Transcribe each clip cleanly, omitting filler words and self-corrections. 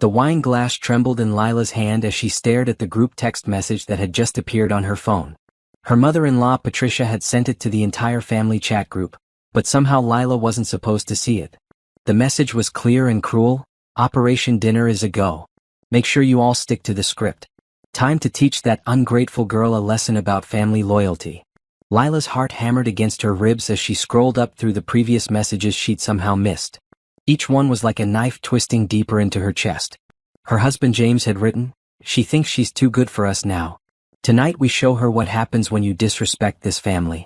The wine glass trembled in Lila's hand as she stared at the group text message that had just appeared on her phone. Her mother-in-law Patricia had sent it to the entire family chat group, but somehow Lila wasn't supposed to see it. The message was clear and cruel: Operation Dinner is a go. Make sure you all stick to the script. Time to teach that ungrateful girl a lesson about family loyalty. Lila's heart hammered against her ribs as she scrolled up through the previous messages she'd somehow missed. Each one was like a knife twisting deeper into her chest. Her husband James had written, "She thinks she's too good for us now. Tonight we show her what happens when you disrespect this family."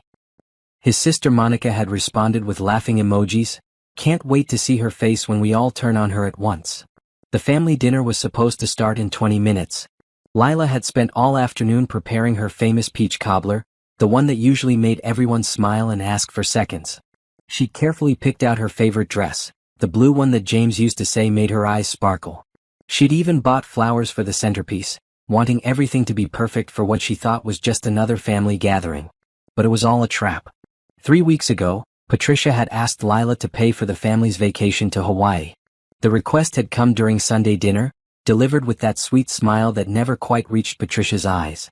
His sister Monica had responded with laughing emojis, "Can't wait to see her face when we all turn on her at once." The family dinner was supposed to start in 20 minutes. Lila had spent all afternoon preparing her famous peach cobbler, the one that usually made everyone smile and ask for seconds. She'd carefully picked out her favorite dress, the blue one that James used to say made her eyes sparkle. She'd even bought flowers for the centerpiece, wanting everything to be perfect for what she thought was just another family gathering. But it was all a trap. 3 weeks ago, Patricia had asked Lila to pay for the family's vacation to Hawaii. The request had come during Sunday dinner, delivered with that sweet smile that never quite reached Patricia's eyes.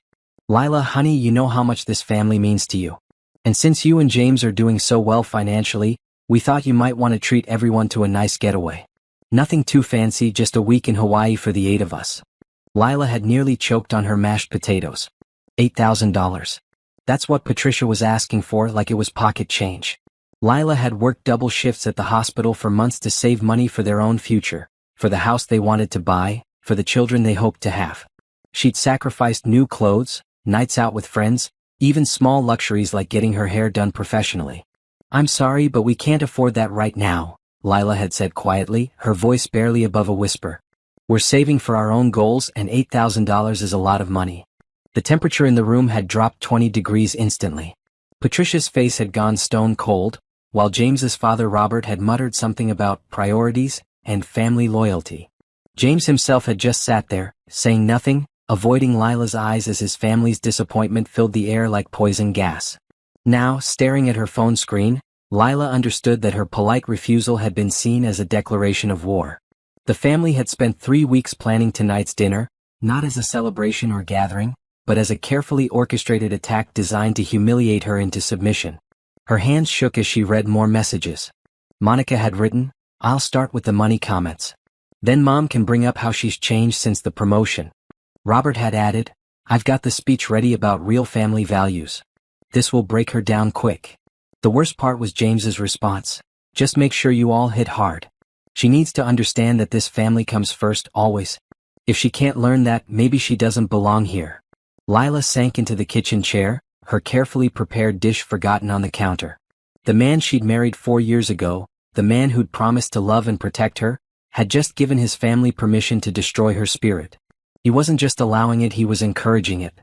"Lila, honey, you know how much this family means to you. And since you and James are doing so well financially, we thought you might want to treat everyone to a nice getaway. Nothing too fancy, just a week in Hawaii for the 8 of us." Lila had nearly choked on her mashed potatoes. $8,000. That's what Patricia was asking for, like it was pocket change. Lila had worked double shifts at the hospital for months to save money for their own future, for the house they wanted to buy, for the children they hoped to have. She'd sacrificed new clothes, nights out with friends, even small luxuries like getting her hair done professionally. "I'm sorry, but we can't afford that right now," Lila had said quietly, her voice barely above a whisper. "We're saving for our own goals, and $8,000 is a lot of money." The temperature in the room had dropped 20 degrees instantly. Patricia's face had gone stone cold, while James's father Robert had muttered something about priorities and family loyalty. James himself had just sat there, saying nothing, avoiding Lila's eyes as his family's disappointment filled the air like poison gas. Now, staring at her phone screen, Lila understood that her polite refusal had been seen as a declaration of war. The family had spent 3 weeks planning tonight's dinner, not as a celebration or gathering, but as a carefully orchestrated attack designed to humiliate her into submission. Her hands shook as she read more messages. Monica had written, "I'll start with the money comments. Then Mom can bring up how she's changed since the promotion." Robert had added, "I've got the speech ready about real family values. This will break her down quick." The worst part was James's response, "Just make sure you all hit hard. She needs to understand that this family comes first, always. If she can't learn that, maybe she doesn't belong here." Lila sank into the kitchen chair, her carefully prepared dish forgotten on the counter. The man she'd married 4 years ago, the man who'd promised to love and protect her, had just given his family permission to destroy her spirit. He wasn't just allowing it, he was encouraging it.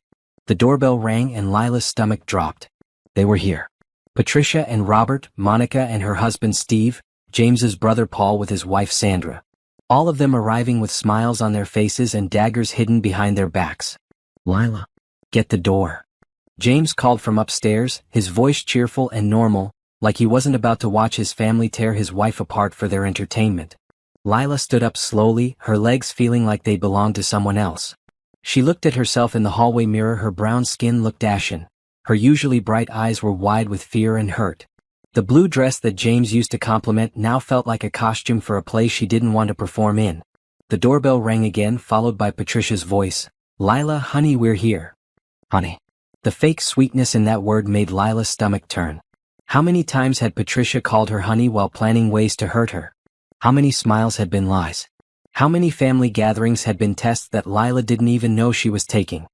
The doorbell rang and Lila's stomach dropped. They were here. Patricia and Robert, Monica and her husband Steve, James's brother Paul with his wife Sandra. All of them arriving with smiles on their faces and daggers hidden behind their backs. "Lila, get the door." James called from upstairs, his voice cheerful and normal, like he wasn't about to watch his family tear his wife apart for their entertainment. Lila stood up slowly, her legs feeling like they belonged to someone else. She looked at herself in the hallway mirror, her brown skin looked ashen. Her usually bright eyes were wide with fear and hurt. The blue dress that James used to compliment now felt like a costume for a play she didn't want to perform in. The doorbell rang again, followed by Patricia's voice. "Lila, honey, we're here." Honey. The fake sweetness in that word made Lila's stomach turn. How many times had Patricia called her honey while planning ways to hurt her? How many smiles had been lies? How many family gatherings had been tests that Lila didn't even know she was taking?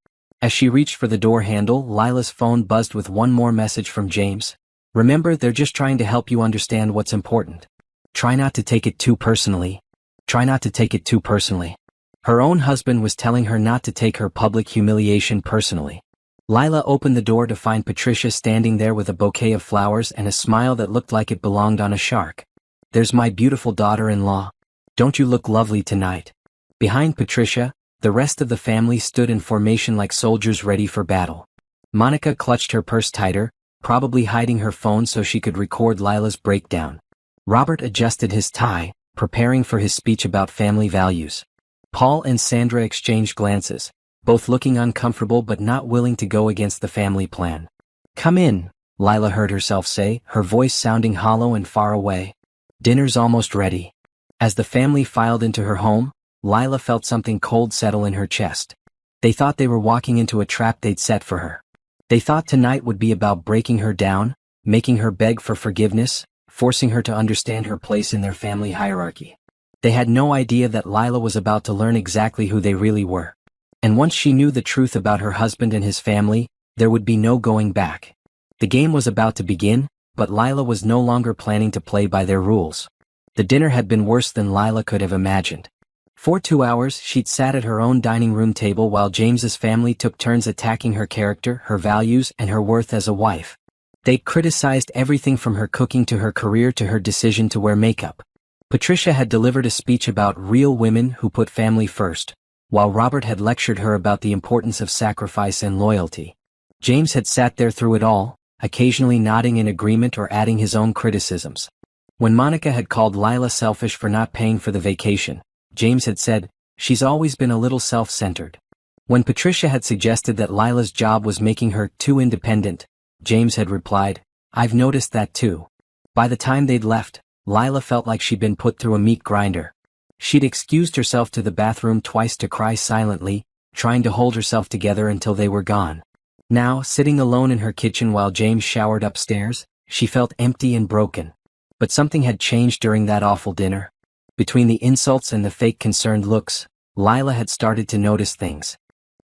As she reached for the door handle, Lila's phone buzzed with one more message from James. "Remember, they're just trying to help you understand what's important. Try not to take it too personally. Try not to take it too personally." Her own husband was telling her not to take her public humiliation personally. Lila opened the door to find Patricia standing there with a bouquet of flowers and a smile that looked like it belonged on a shark. "There's my beautiful daughter-in-law. Don't you look lovely tonight?" Behind Patricia, the rest of the family stood in formation like soldiers ready for battle. Monica clutched her purse tighter, probably hiding her phone so she could record Lila's breakdown. Robert adjusted his tie, preparing for his speech about family values. Paul and Sandra exchanged glances, both looking uncomfortable but not willing to go against the family plan. "Come in," Lila heard herself say, her voice sounding hollow and far away. "Dinner's almost ready." As the family filed into her home, Lila felt something cold settle in her chest. They thought they were walking into a trap they'd set for her. They thought tonight would be about breaking her down, making her beg for forgiveness, forcing her to understand her place in their family hierarchy. They had no idea that Lila was about to learn exactly who they really were. And once she knew the truth about her husband and his family, there would be no going back. The game was about to begin, but Lila was no longer planning to play by their rules. The dinner had been worse than Lila could have imagined. For 2 hours, she'd sat at her own dining room table while James's family took turns attacking her character, her values, and her worth as a wife. They'd criticized everything from her cooking to her career to her decision to wear makeup. Patricia had delivered a speech about real women who put family first, while Robert had lectured her about the importance of sacrifice and loyalty. James had sat there through it all, occasionally nodding in agreement or adding his own criticisms. When Monica had called Lila selfish for not paying for the vacation, James had said, "She's always been a little self-centered." When Patricia had suggested that Lila's job was making her too independent, James had replied, "I've noticed that too." By the time they'd left, Lila felt like she'd been put through a meat grinder. She'd excused herself to the bathroom twice to cry silently, trying to hold herself together until they were gone. Now, sitting alone in her kitchen while James showered upstairs, she felt empty and broken. But something had changed during that awful dinner. Between the insults and the fake concerned looks, Lila had started to notice things.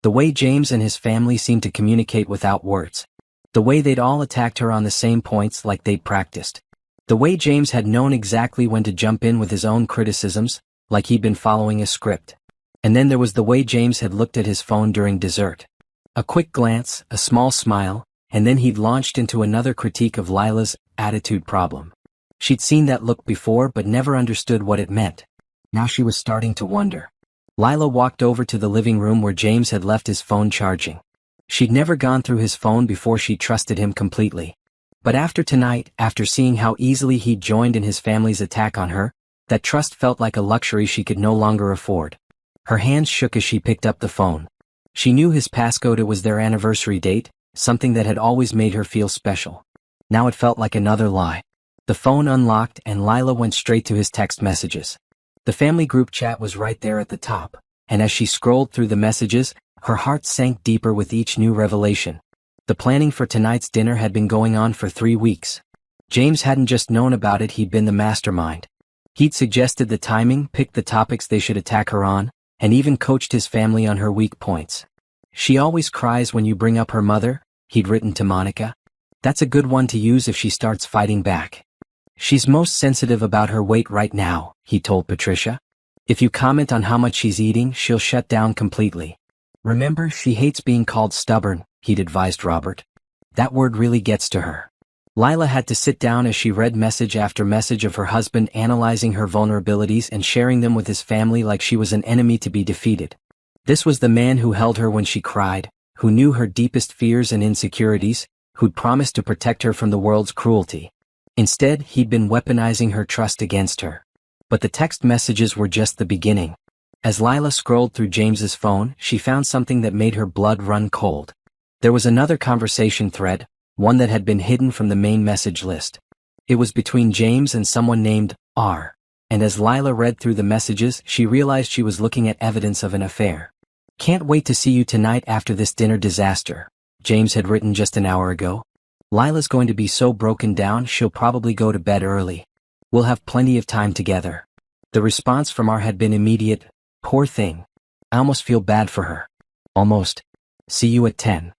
The way James and his family seemed to communicate without words. The way they'd all attacked her on the same points like they'd practiced. The way James had known exactly when to jump in with his own criticisms, like he'd been following a script. And then there was the way James had looked at his phone during dessert. A quick glance, a small smile, and then he'd launched into another critique of Lila's attitude problem. She'd seen that look before but never understood what it meant. Now she was starting to wonder. Lila walked over to the living room where James had left his phone charging. She'd never gone through his phone before she trusted him completely. But after tonight, after seeing how easily he'd joined in his family's attack on her, that trust felt like a luxury she could no longer afford. Her hands shook as she picked up the phone. She knew his passcode. It was their anniversary date, something that had always made her feel special. Now it felt like another lie. The phone unlocked and Lila went straight to his text messages. The family group chat was right there at the top, and as she scrolled through the messages, her heart sank deeper with each new revelation. The planning for tonight's dinner had been going on for 3 weeks. James hadn't just known about it, he'd been the mastermind. He'd suggested the timing, picked the topics they should attack her on, and even coached his family on her weak points. "She always cries when you bring up her mother," he'd written to Monica. "That's a good one to use if she starts fighting back. She's most sensitive about her weight right now," he told Patricia. "If you comment on how much she's eating, she'll shut down completely. Remember, she hates being called stubborn," he'd advised Robert. "That word really gets to her." Lila had to sit down as she read message after message of her husband analyzing her vulnerabilities and sharing them with his family like she was an enemy to be defeated. This was the man who held her when she cried, who knew her deepest fears and insecurities, who'd promised to protect her from the world's cruelty. Instead, he'd been weaponizing her trust against her. But the text messages were just the beginning. As Lila scrolled through James's phone, she found something that made her blood run cold. There was another conversation thread, one that had been hidden from the main message list. It was between James and someone named R. And as Lila read through the messages, she realized she was looking at evidence of an affair. "Can't wait to see you tonight after this dinner disaster," James had written just an hour ago. "Lila's going to be so broken down she'll probably go to bed early. We'll have plenty of time together." The response from R had been immediate. "Poor thing. I almost feel bad for her. Almost. See you at 10.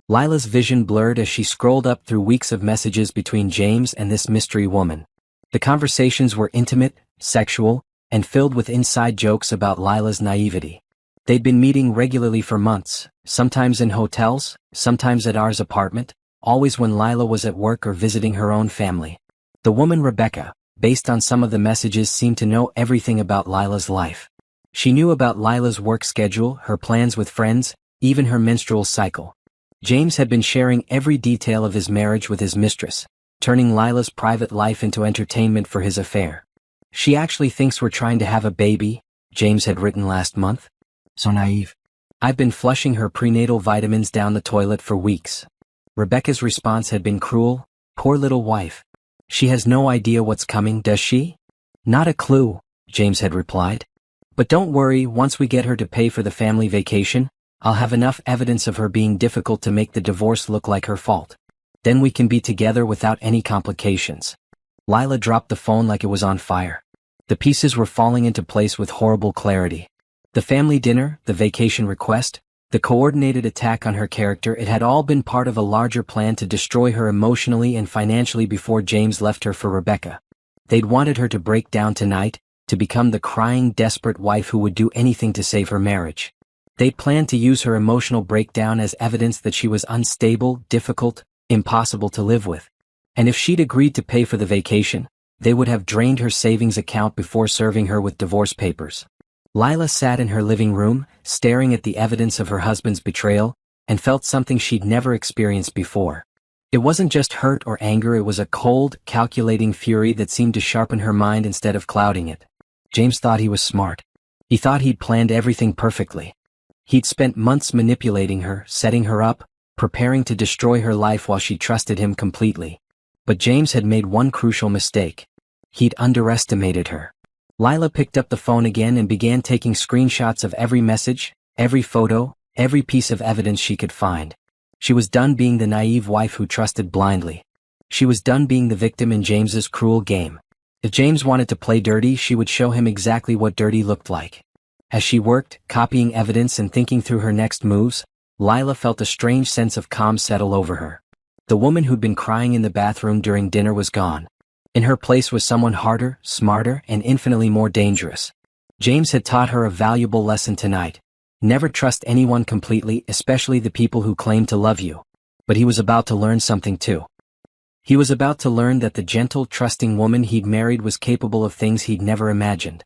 Lila's vision blurred as she scrolled up through weeks of messages between James and this mystery woman. The conversations were intimate, sexual, and filled with inside jokes about Lila's naivety. They'd been meeting regularly for months, sometimes in hotels, sometimes at R's apartment, always when Lila was at work or visiting her own family. The woman Rebecca, based on some of the messages, seemed to know everything about Lila's life. She knew about Lila's work schedule, her plans with friends, even her menstrual cycle. James had been sharing every detail of his marriage with his mistress, turning Lila's private life into entertainment for his affair. "She actually thinks we're trying to have a baby," James had written last month. So naive. I've been flushing her prenatal vitamins down the toilet for weeks. Rebecca's response had been cruel. Poor little wife. She has no idea what's coming, does she? Not a clue, James had replied. But don't worry, once we get her to pay for the family vacation, I'll have enough evidence of her being difficult to make the divorce look like her fault. Then we can be together without any complications. Lila dropped the phone like it was on fire. The pieces were falling into place with horrible clarity. The family dinner, the vacation request, the coordinated attack on her character, it had all been part of a larger plan to destroy her emotionally and financially before James left her for Rebecca. They'd wanted her to break down tonight, to become the crying, desperate wife who would do anything to save her marriage. They'd planned to use her emotional breakdown as evidence that she was unstable, difficult, impossible to live with. And if she'd agreed to pay for the vacation, they would have drained her savings account before serving her with divorce papers. Lila sat in her living room, staring at the evidence of her husband's betrayal, and felt something she'd never experienced before. It wasn't just hurt or anger, it was a cold, calculating fury that seemed to sharpen her mind instead of clouding it. James thought he was smart. He thought he'd planned everything perfectly. He'd spent months manipulating her, setting her up, preparing to destroy her life while she trusted him completely. But James had made one crucial mistake. He'd underestimated her. Lila picked up the phone again and began taking screenshots of every message, every photo, every piece of evidence she could find. She was done being the naive wife who trusted blindly. She was done being the victim in James's cruel game. If James wanted to play dirty, she would show him exactly what dirty looked like. As she worked, copying evidence and thinking through her next moves, Lila felt a strange sense of calm settle over her. The woman who'd been crying in the bathroom during dinner was gone. In her place was someone harder, smarter, and infinitely more dangerous. James had taught her a valuable lesson tonight. Never trust anyone completely, especially the people who claim to love you. But he was about to learn something too. He was about to learn that the gentle, trusting woman he'd married was capable of things he'd never imagined.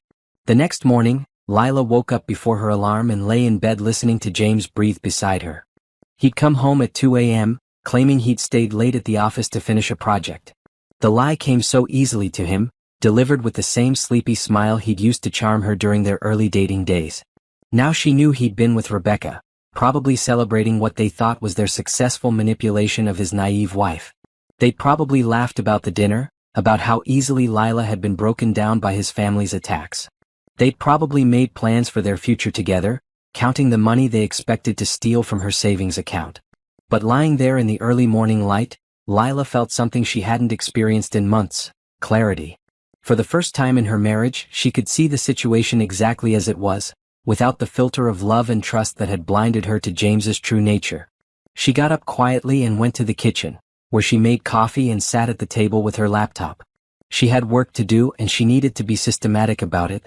The next morning, Lila woke up before her alarm and lay in bed listening to James breathe beside her. He'd come home at 2 a.m., claiming he'd stayed late at the office to finish a project. The lie came so easily to him, delivered with the same sleepy smile he'd used to charm her during their early dating days. Now she knew he'd been with Rebecca, probably celebrating what they thought was their successful manipulation of his naive wife. They'd probably laughed about the dinner, about how easily Lila had been broken down by his family's attacks. They'd probably made plans for their future together, counting the money they expected to steal from her savings account. But lying there in the early morning light, Lila felt something she hadn't experienced in months: clarity. For the first time in her marriage, she could see the situation exactly as it was, without the filter of love and trust that had blinded her to James's true nature. She got up quietly and went to the kitchen, where she made coffee and sat at the table with her laptop. She had work to do and she needed to be systematic about it.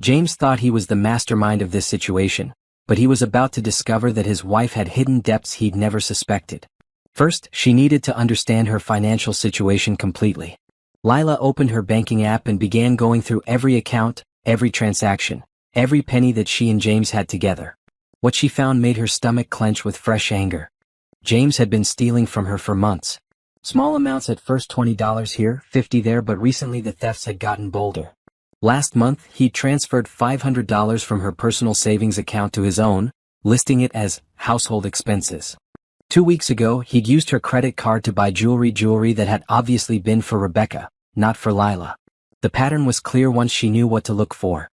James thought he was the mastermind of this situation, but he was about to discover that his wife had hidden depths he'd never suspected. First, she needed to understand her financial situation completely. Lila opened her banking app and began going through every account, every transaction, every penny that she and James had together. What she found made her stomach clench with fresh anger. James had been stealing from her for months. Small amounts at first, $20 here, $50 there, but recently the thefts had gotten bolder. Last month, he transferred $500 from her personal savings account to his own, listing it as household expenses. 2 weeks ago, he'd used her credit card to buy jewelry that had obviously been for Rebecca, not for Lila. The pattern was clear once she knew what to look for.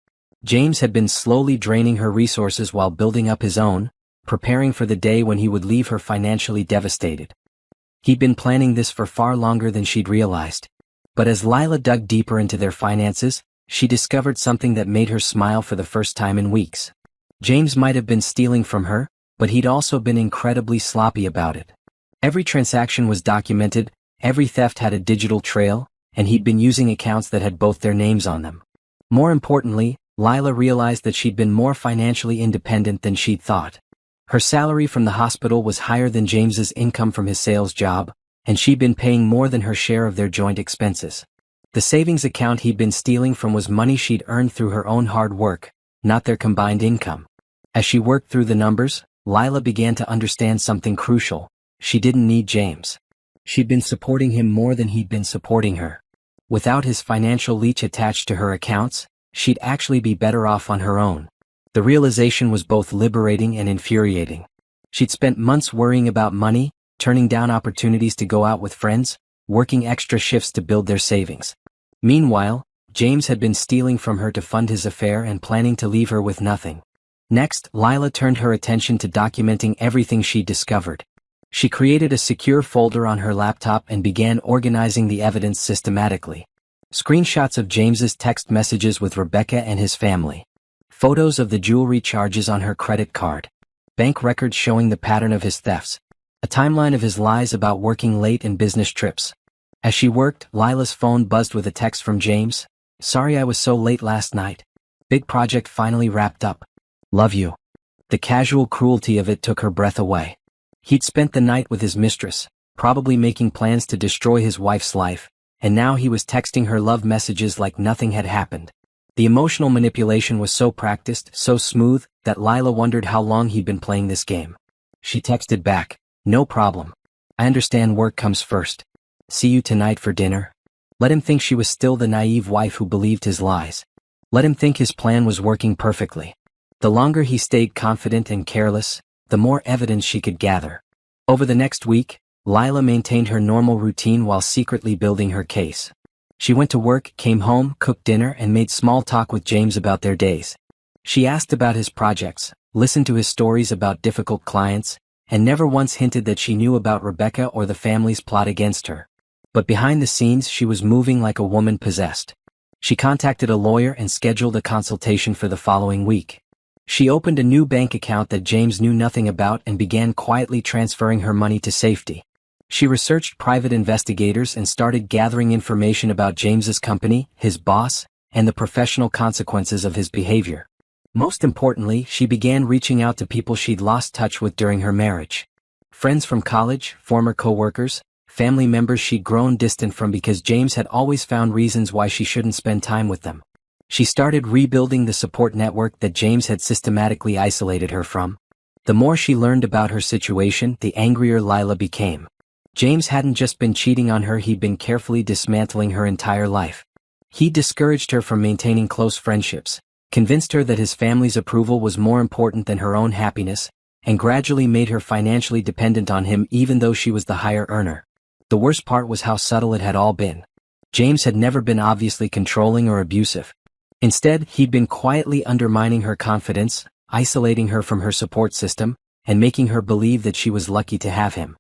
James had been slowly draining her resources while building up his own, preparing for the day when he would leave her financially devastated. He'd been planning this for far longer than she'd realized. But as Lila dug deeper into their finances, she discovered something that made her smile for the first time in weeks. James might have been stealing from her, but he'd also been incredibly sloppy about it. Every transaction was documented, every theft had a digital trail, and he'd been using accounts that had both their names on them. More importantly, Lila realized that she'd been more financially independent than she'd thought. Her salary from the hospital was higher than James's income from his sales job, and she'd been paying more than her share of their joint expenses. The savings account he'd been stealing from was money she'd earned through her own hard work, not their combined income. As she worked through the numbers, Lila began to understand something crucial. She didn't need James. She'd been supporting him more than he'd been supporting her. Without his financial leech attached to her accounts, She'd actually be better off on her own. The realization was both liberating and infuriating. She'd spent months worrying about money, turning down opportunities to go out with friends, working extra shifts to build their savings. Meanwhile, James had been stealing from her to fund his affair and planning to leave her with nothing. Next, Lila turned her attention to documenting everything she discovered. She created a secure folder on her laptop and began organizing the evidence systematically. Screenshots of James's text messages with Rebecca and his family. Photos of the jewelry charges on her credit card. Bank records showing the pattern of his thefts. A timeline of his lies about working late and business trips. As she worked, Lila's phone buzzed with a text from James. "Sorry I was so late last night. Big project finally wrapped up. Love you." The casual cruelty of it took her breath away. He'd spent the night with his mistress, probably making plans to destroy his wife's life, and now he was texting her love messages like nothing had happened. The emotional manipulation was so practiced, so smooth, that Lila wondered how long he'd been playing this game. She texted back, "No problem. I understand work comes first. See you tonight for dinner." Let him think she was still the naive wife who believed his lies. Let him think his plan was working perfectly. The longer he stayed confident and careless, the more evidence she could gather. Over the next week, Lila maintained her normal routine while secretly building her case. She went to work, came home, cooked dinner, and made small talk with James about their days. She asked about his projects, listened to his stories about difficult clients, and never once hinted that she knew about Rebecca or the family's plot against her. But behind the scenes she was moving like a woman possessed. She contacted a lawyer and scheduled a consultation for the following week. She opened a new bank account that James knew nothing about and began quietly transferring her money to safety. She researched private investigators and started gathering information about James's company, his boss, and the professional consequences of his behavior. Most importantly, she began reaching out to people she'd lost touch with during her marriage. Friends from college, former co-workers, family members she'd grown distant from because James had always found reasons why she shouldn't spend time with them. She started rebuilding the support network that James had systematically isolated her from. The more she learned about her situation, the angrier Lila became. James hadn't just been cheating on her, he'd been carefully dismantling her entire life. He discouraged her from maintaining close friendships, convinced her that his family's approval was more important than her own happiness, and gradually made her financially dependent on him even though she was the higher earner. The worst part was how subtle it had all been. James had never been obviously controlling or abusive. Instead, he'd been quietly undermining her confidence, isolating her from her support system, and making her believe that she was lucky to have him.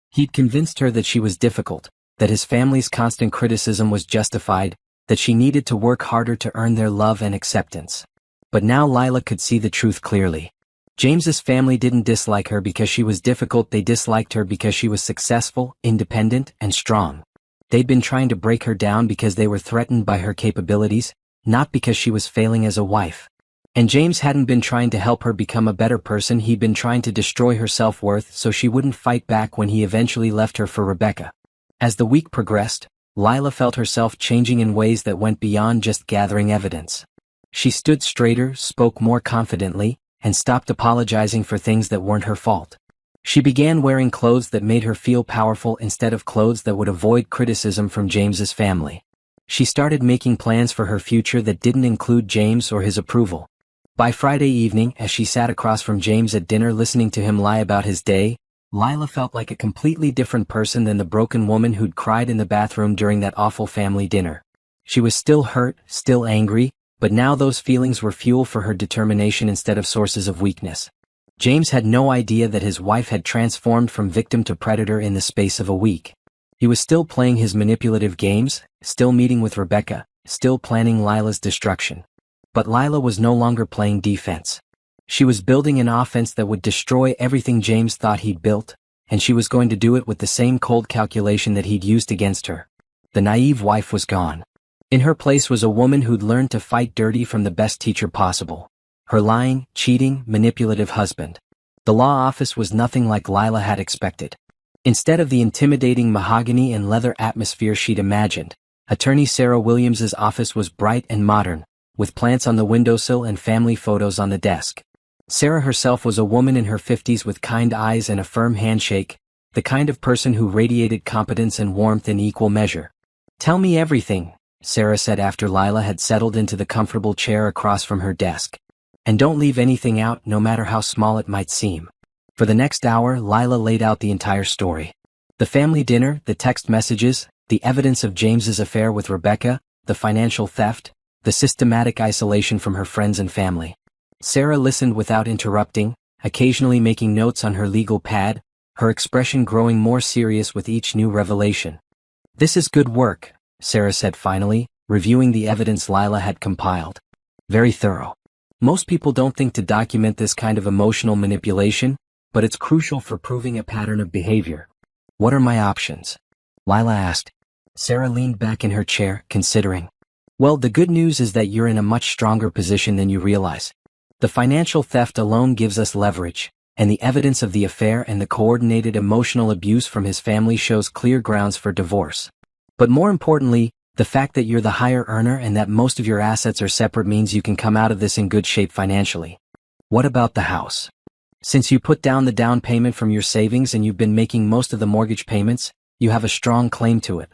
He'd convinced her that she was difficult, that his family's constant criticism was justified, that she needed to work harder to earn their love and acceptance. But now Lila could see the truth clearly. James's family didn't dislike her because she was difficult, they disliked her because she was successful, independent, and strong. They'd been trying to break her down because they were threatened by her capabilities, not because she was failing as a wife. And James hadn't been trying to help her become a better person, he'd been trying to destroy her self-worth so she wouldn't fight back when he eventually left her for Rebecca. As the week progressed, Lila felt herself changing in ways that went beyond just gathering evidence. She stood straighter, spoke more confidently, and stopped apologizing for things that weren't her fault. She began wearing clothes that made her feel powerful instead of clothes that would avoid criticism from James's family. She started making plans for her future that didn't include James or his approval. By Friday evening, as she sat across from James at dinner listening to him lie about his day, Lila felt like a completely different person than the broken woman who'd cried in the bathroom during that awful family dinner. She was still hurt, still angry, but now those feelings were fuel for her determination instead of sources of weakness. James had no idea that his wife had transformed from victim to predator in the space of a week. He was still playing his manipulative games, still meeting with Rebecca, still planning Lila's destruction. But Lila was no longer playing defense. She was building an offense that would destroy everything James thought he'd built, and she was going to do it with the same cold calculation that he'd used against her. The naive wife was gone. In her place was a woman who'd learned to fight dirty from the best teacher possible. Her lying, cheating, manipulative husband. The law office was nothing like Lila had expected. Instead of the intimidating mahogany and leather atmosphere she'd imagined, Attorney Sarah Williams's office was bright and modern, with plants on the windowsill and family photos on the desk. Sarah herself was a woman in her 50s with kind eyes and a firm handshake, the kind of person who radiated competence and warmth in equal measure. "Tell me everything," Sarah said after Lila had settled into the comfortable chair across from her desk. And don't leave anything out, no matter how small it might seem. For the next hour, Lila laid out the entire story. The family dinner, the text messages, the evidence of James's affair with Rebecca, the financial theft, the systematic isolation from her friends and family. Sarah listened without interrupting, occasionally making notes on her legal pad, her expression growing more serious with each new revelation. "This is good work," Sarah said finally, reviewing the evidence Lila had compiled. "Very thorough. Most people don't think to document this kind of emotional manipulation, but it's crucial for proving a pattern of behavior." "What are my options?" Lila asked. Sarah leaned back in her chair, considering. "Well, the good news is that you're in a much stronger position than you realize. The financial theft alone gives us leverage, and the evidence of the affair and the coordinated emotional abuse from his family shows clear grounds for divorce. But more importantly, the fact that you're the higher earner and that most of your assets are separate means you can come out of this in good shape financially. What about the house? Since you put down the down payment from your savings and you've been making most of the mortgage payments, you have a strong claim to it.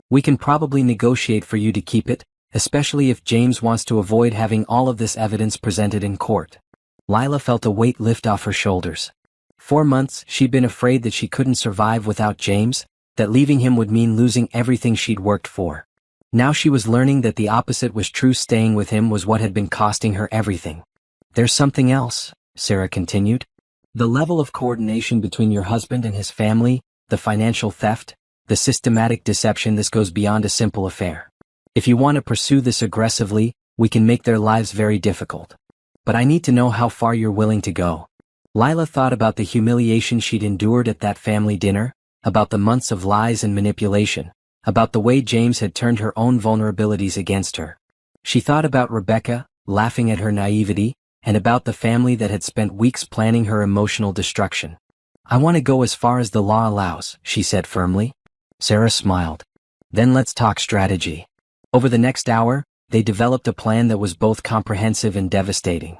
We can probably negotiate for you to keep it, especially if James wants to avoid having all of this evidence presented in court." Lila felt a weight lift off her shoulders. 4 months, she'd been afraid that she couldn't survive without James, that leaving him would mean losing everything she'd worked for. Now she was learning that the opposite was true. Staying with him was what had been costing her everything. "There's something else," Sarah continued. "The level of coordination between your husband and his family, the financial theft, the systematic deception. This goes beyond a simple affair. If you want to pursue this aggressively, we can make their lives very difficult. But I need to know how far you're willing to go." Lila thought about the humiliation she'd endured at that family dinner, about the months of lies and manipulation, about the way James had turned her own vulnerabilities against her. She thought about Rebecca, laughing at her naivety, and about the family that had spent weeks planning her emotional destruction. "I want to go as far as the law allows," she said firmly. Sarah smiled. "Then let's talk strategy." Over the next hour, they developed a plan that was both comprehensive and devastating.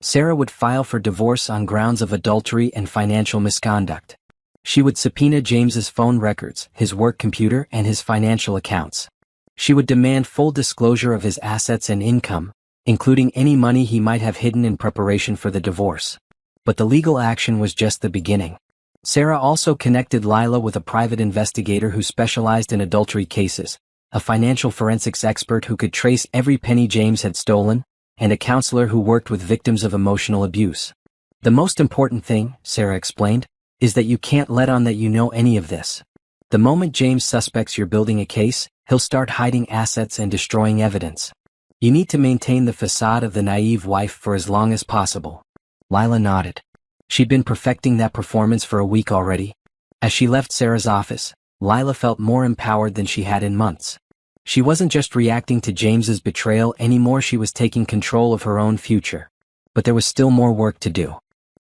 Sarah would file for divorce on grounds of adultery and financial misconduct. She would subpoena James's phone records, his work computer, and his financial accounts. She would demand full disclosure of his assets and income, including any money he might have hidden in preparation for the divorce. But the legal action was just the beginning. Sarah also connected Lila with a private investigator who specialized in adultery cases, a financial forensics expert who could trace every penny James had stolen, and a counselor who worked with victims of emotional abuse. "The most important thing," Sarah explained, "is that you can't let on that you know any of this. The moment James suspects you're building a case, he'll start hiding assets and destroying evidence. You need to maintain the facade of the naive wife for as long as possible." Lila nodded. She'd been perfecting that performance for a week already. As she left Sarah's office, Lila felt more empowered than she had in months. She wasn't just reacting to James's betrayal anymore, she was taking control of her own future. But there was still more work to do.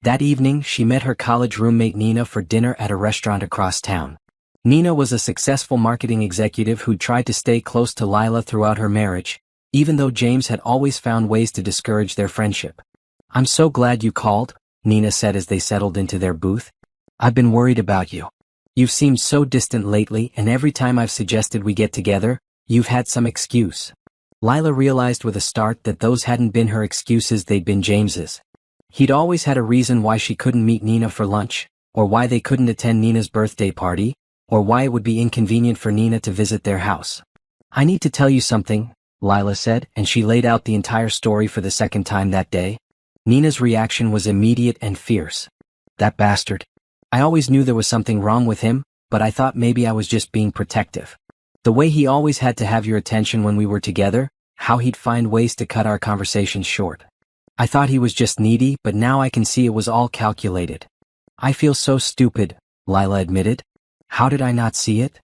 That evening, she met her college roommate Nina for dinner at a restaurant across town. Nina was a successful marketing executive who'd tried to stay close to Lila throughout her marriage, even though James had always found ways to discourage their friendship. "I'm so glad you called," Nina said as they settled into their booth. "I've been worried about you. You've seemed so distant lately, and every time I've suggested we get together, you've had some excuse." Lila realized with a start that those hadn't been her excuses, they'd been James's. He'd always had a reason why she couldn't meet Nina for lunch, or why they couldn't attend Nina's birthday party, or why it would be inconvenient for Nina to visit their house. "I need to tell you something," Lila said, and she laid out the entire story for the second time that day. Nina's reaction was immediate and fierce. "That bastard. I always knew there was something wrong with him, but I thought maybe I was just being protective. The way he always had to have your attention when we were together, how he'd find ways to cut our conversations short. I thought he was just needy, but now I can see it was all calculated." "I feel so stupid," Lila admitted. "How did I not see it?"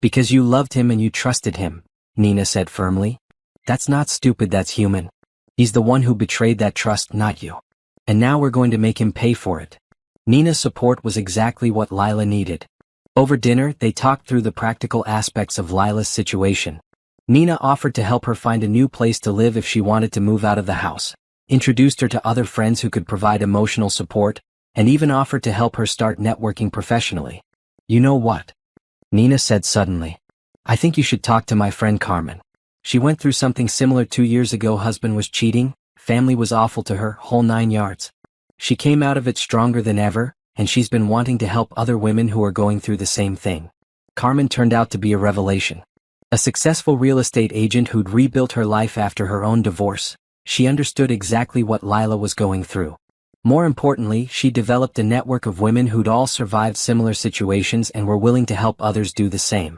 "Because you loved him and you trusted him," Nina said firmly. "That's not stupid, that's human. He's the one who betrayed that trust, not you. And now we're going to make him pay for it." Nina's support was exactly what Lila needed. Over dinner, they talked through the practical aspects of Lila's situation. Nina offered to help her find a new place to live if she wanted to move out of the house, introduced her to other friends who could provide emotional support, and even offered to help her start networking professionally. "You know what?" Nina said suddenly. "I think you should talk to my friend Carmen. She went through something similar 2 years ago. Husband was cheating, family was awful to her, whole 9 yards. She came out of it stronger than ever, and she's been wanting to help other women who are going through the same thing. Carmen turned out to be a revelation. A successful real estate agent who'd rebuilt her life after her own divorce. She understood exactly what Lila was going through. More importantly, she developed a network of women who'd all survived similar situations and were willing to help others do the same.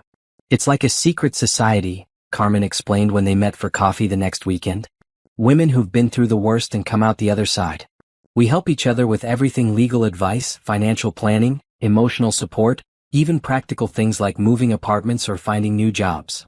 It's like a secret society, Carmen explained when they met for coffee the next weekend. Women who've been through the worst and come out the other side. We help each other with everything: legal advice, financial planning, emotional support, even practical things like moving apartments or finding new jobs.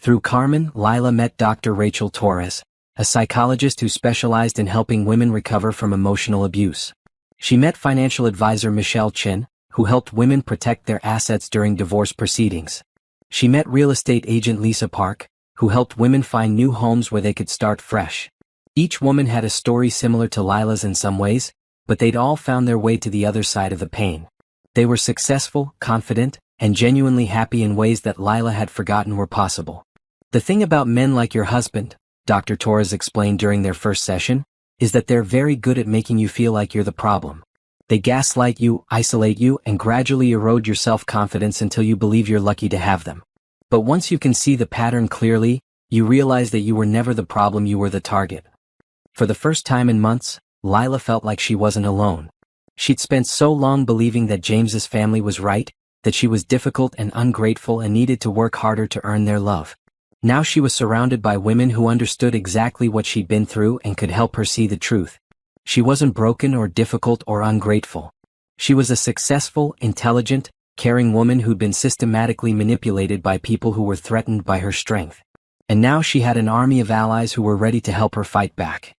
Through Carmen, Lila met Dr. Rachel Torres, a psychologist who specialized in helping women recover from emotional abuse. She met financial advisor Michelle Chin, who helped women protect their assets during divorce proceedings. She met real estate agent Lisa Park, who helped women find new homes where they could start fresh. Each woman had a story similar to Lila's in some ways, but they'd all found their way to the other side of the pain. They were successful, confident, and genuinely happy in ways that Lila had forgotten were possible. The thing about men like your husband, Dr. Torres explained during their first session, is that they're very good at making you feel like you're the problem. They gaslight you, isolate you, and gradually erode your self-confidence until you believe you're lucky to have them. But once you can see the pattern clearly, you realize that you were never the problem, you were the target. For the first time in months, Lila felt like she wasn't alone. She'd spent so long believing that James's family was right, that she was difficult and ungrateful and needed to work harder to earn their love. Now she was surrounded by women who understood exactly what she'd been through and could help her see the truth. She wasn't broken or difficult or ungrateful. She was a successful, intelligent, caring woman who'd been systematically manipulated by people who were threatened by her strength. And now she had an army of allies who were ready to help her fight back.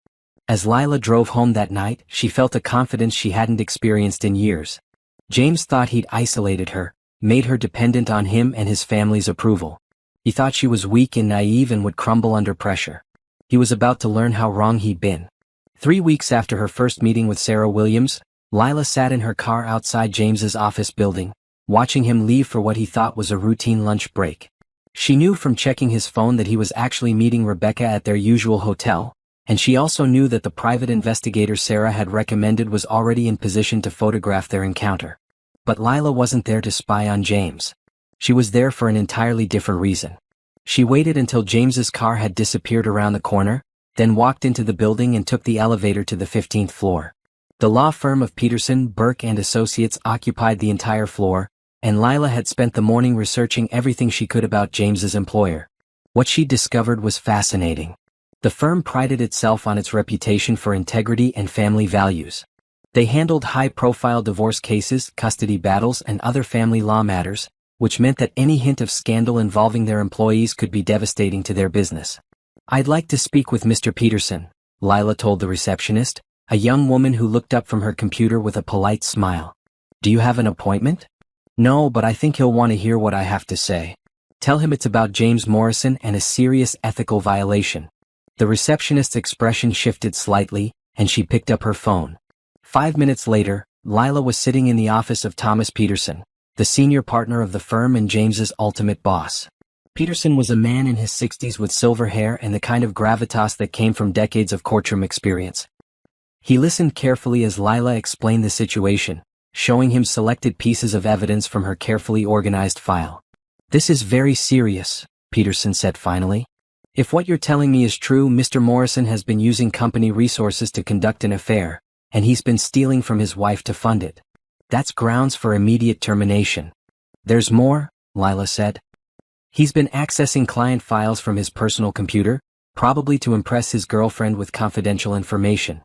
As Lila drove home that night, she felt a confidence she hadn't experienced in years. James thought he'd isolated her, made her dependent on him and his family's approval. He thought she was weak and naive and would crumble under pressure. He was about to learn how wrong he'd been. 3 weeks after her first meeting with Sarah Williams, Lila sat in her car outside James's office building, watching him leave for what he thought was a routine lunch break. She knew from checking his phone that he was actually meeting Rebecca at their usual hotel, and she also knew that the private investigator Sarah had recommended was already in position to photograph their encounter. But Lila wasn't there to spy on James. She was there for an entirely different reason. She waited until James's car had disappeared around the corner, then walked into the building and took the elevator to the 15th floor. The law firm of Peterson, Burke and Associates occupied the entire floor, and Lila had spent the morning researching everything she could about James's employer. What she discovered was fascinating. The firm prided itself on its reputation for integrity and family values. They handled high-profile divorce cases, custody battles, and other family law matters, which meant that any hint of scandal involving their employees could be devastating to their business. "I'd like to speak with Mr. Peterson," Lila told the receptionist, a young woman who looked up from her computer with a polite smile. "Do you have an appointment?" "No, but I think he'll want to hear what I have to say. Tell him it's about James Morrison and a serious ethical violation." The receptionist's expression shifted slightly, and she picked up her phone. 5 minutes later, Lila was sitting in the office of Thomas Peterson, the senior partner of the firm and James's ultimate boss. Peterson was a man in his 60s with silver hair and the kind of gravitas that came from decades of courtroom experience. He listened carefully as Lila explained the situation, showing him selected pieces of evidence from her carefully organized file. "This is very serious," Peterson said finally. "If what you're telling me is true, Mr. Morrison has been using company resources to conduct an affair, and he's been stealing from his wife to fund it. That's grounds for immediate termination." "There's more," Lila said. "He's been accessing client files from his personal computer, probably to impress his girlfriend with confidential information.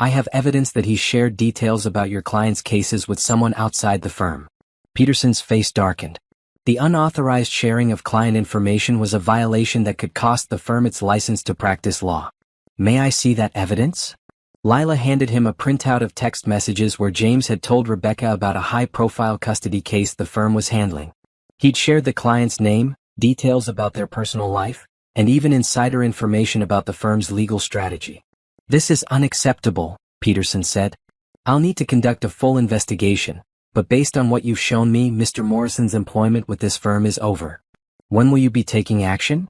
I have evidence that he's shared details about your client's cases with someone outside the firm." Peterson's face darkened. The unauthorized sharing of client information was a violation that could cost the firm its license to practice law. "May I see that evidence?" Lila handed him a printout of text messages where James had told Rebecca about a high-profile custody case the firm was handling. He'd shared the client's name, details about their personal life, and even insider information about the firm's legal strategy. "This is unacceptable," Peterson said. "I'll need to conduct a full investigation, but based on what you've shown me, Mr. Morrison's employment with this firm is over." "When will you be taking action?"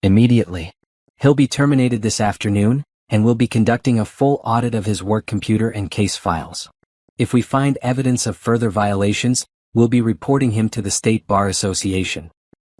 "Immediately." He'll be terminated this afternoon, and we'll be conducting a full audit of his work computer and case files. If we find evidence of further violations, we'll be reporting him to the State Bar Association.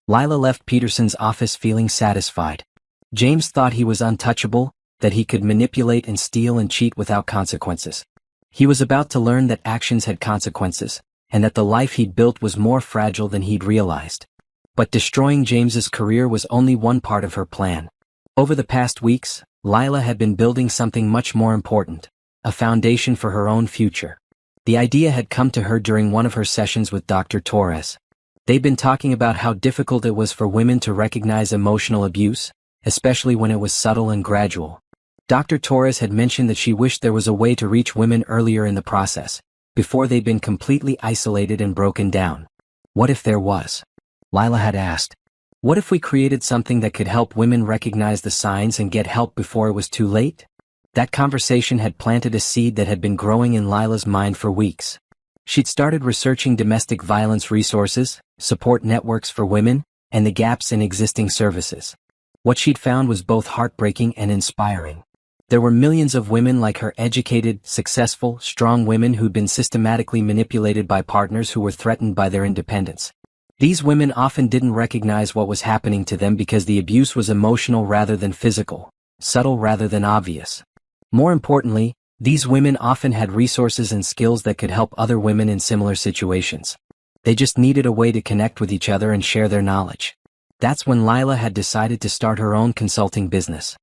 Lila left Peterson's office feeling satisfied. James thought he was untouchable, that he could manipulate and steal and cheat without consequences. He was about to learn that actions had consequences, and that the life he'd built was more fragile than he'd realized. But destroying James's career was only one part of her plan. Over the past weeks, Lila had been building something much more important, a foundation for her own future. The idea had come to her during one of her sessions with Dr. Torres. They'd been talking about how difficult it was for women to recognize emotional abuse, especially when it was subtle and gradual. Dr. Torres had mentioned that she wished there was a way to reach women earlier in the process, before they'd been completely isolated and broken down. What if there was? Lila had asked. What if we created something that could help women recognize the signs and get help before it was too late? That conversation had planted a seed that had been growing in Lila's mind for weeks. She'd started researching domestic violence resources, support networks for women, and the gaps in existing services. What she'd found was both heartbreaking and inspiring. There were millions of women like her, educated, successful, strong women who'd been systematically manipulated by partners who were threatened by their independence. These women often didn't recognize what was happening to them because the abuse was emotional rather than physical, subtle rather than obvious. More importantly, these women often had resources and skills that could help other women in similar situations. They just needed a way to connect with each other and share their knowledge. That's when Lila had decided to start her own consulting business.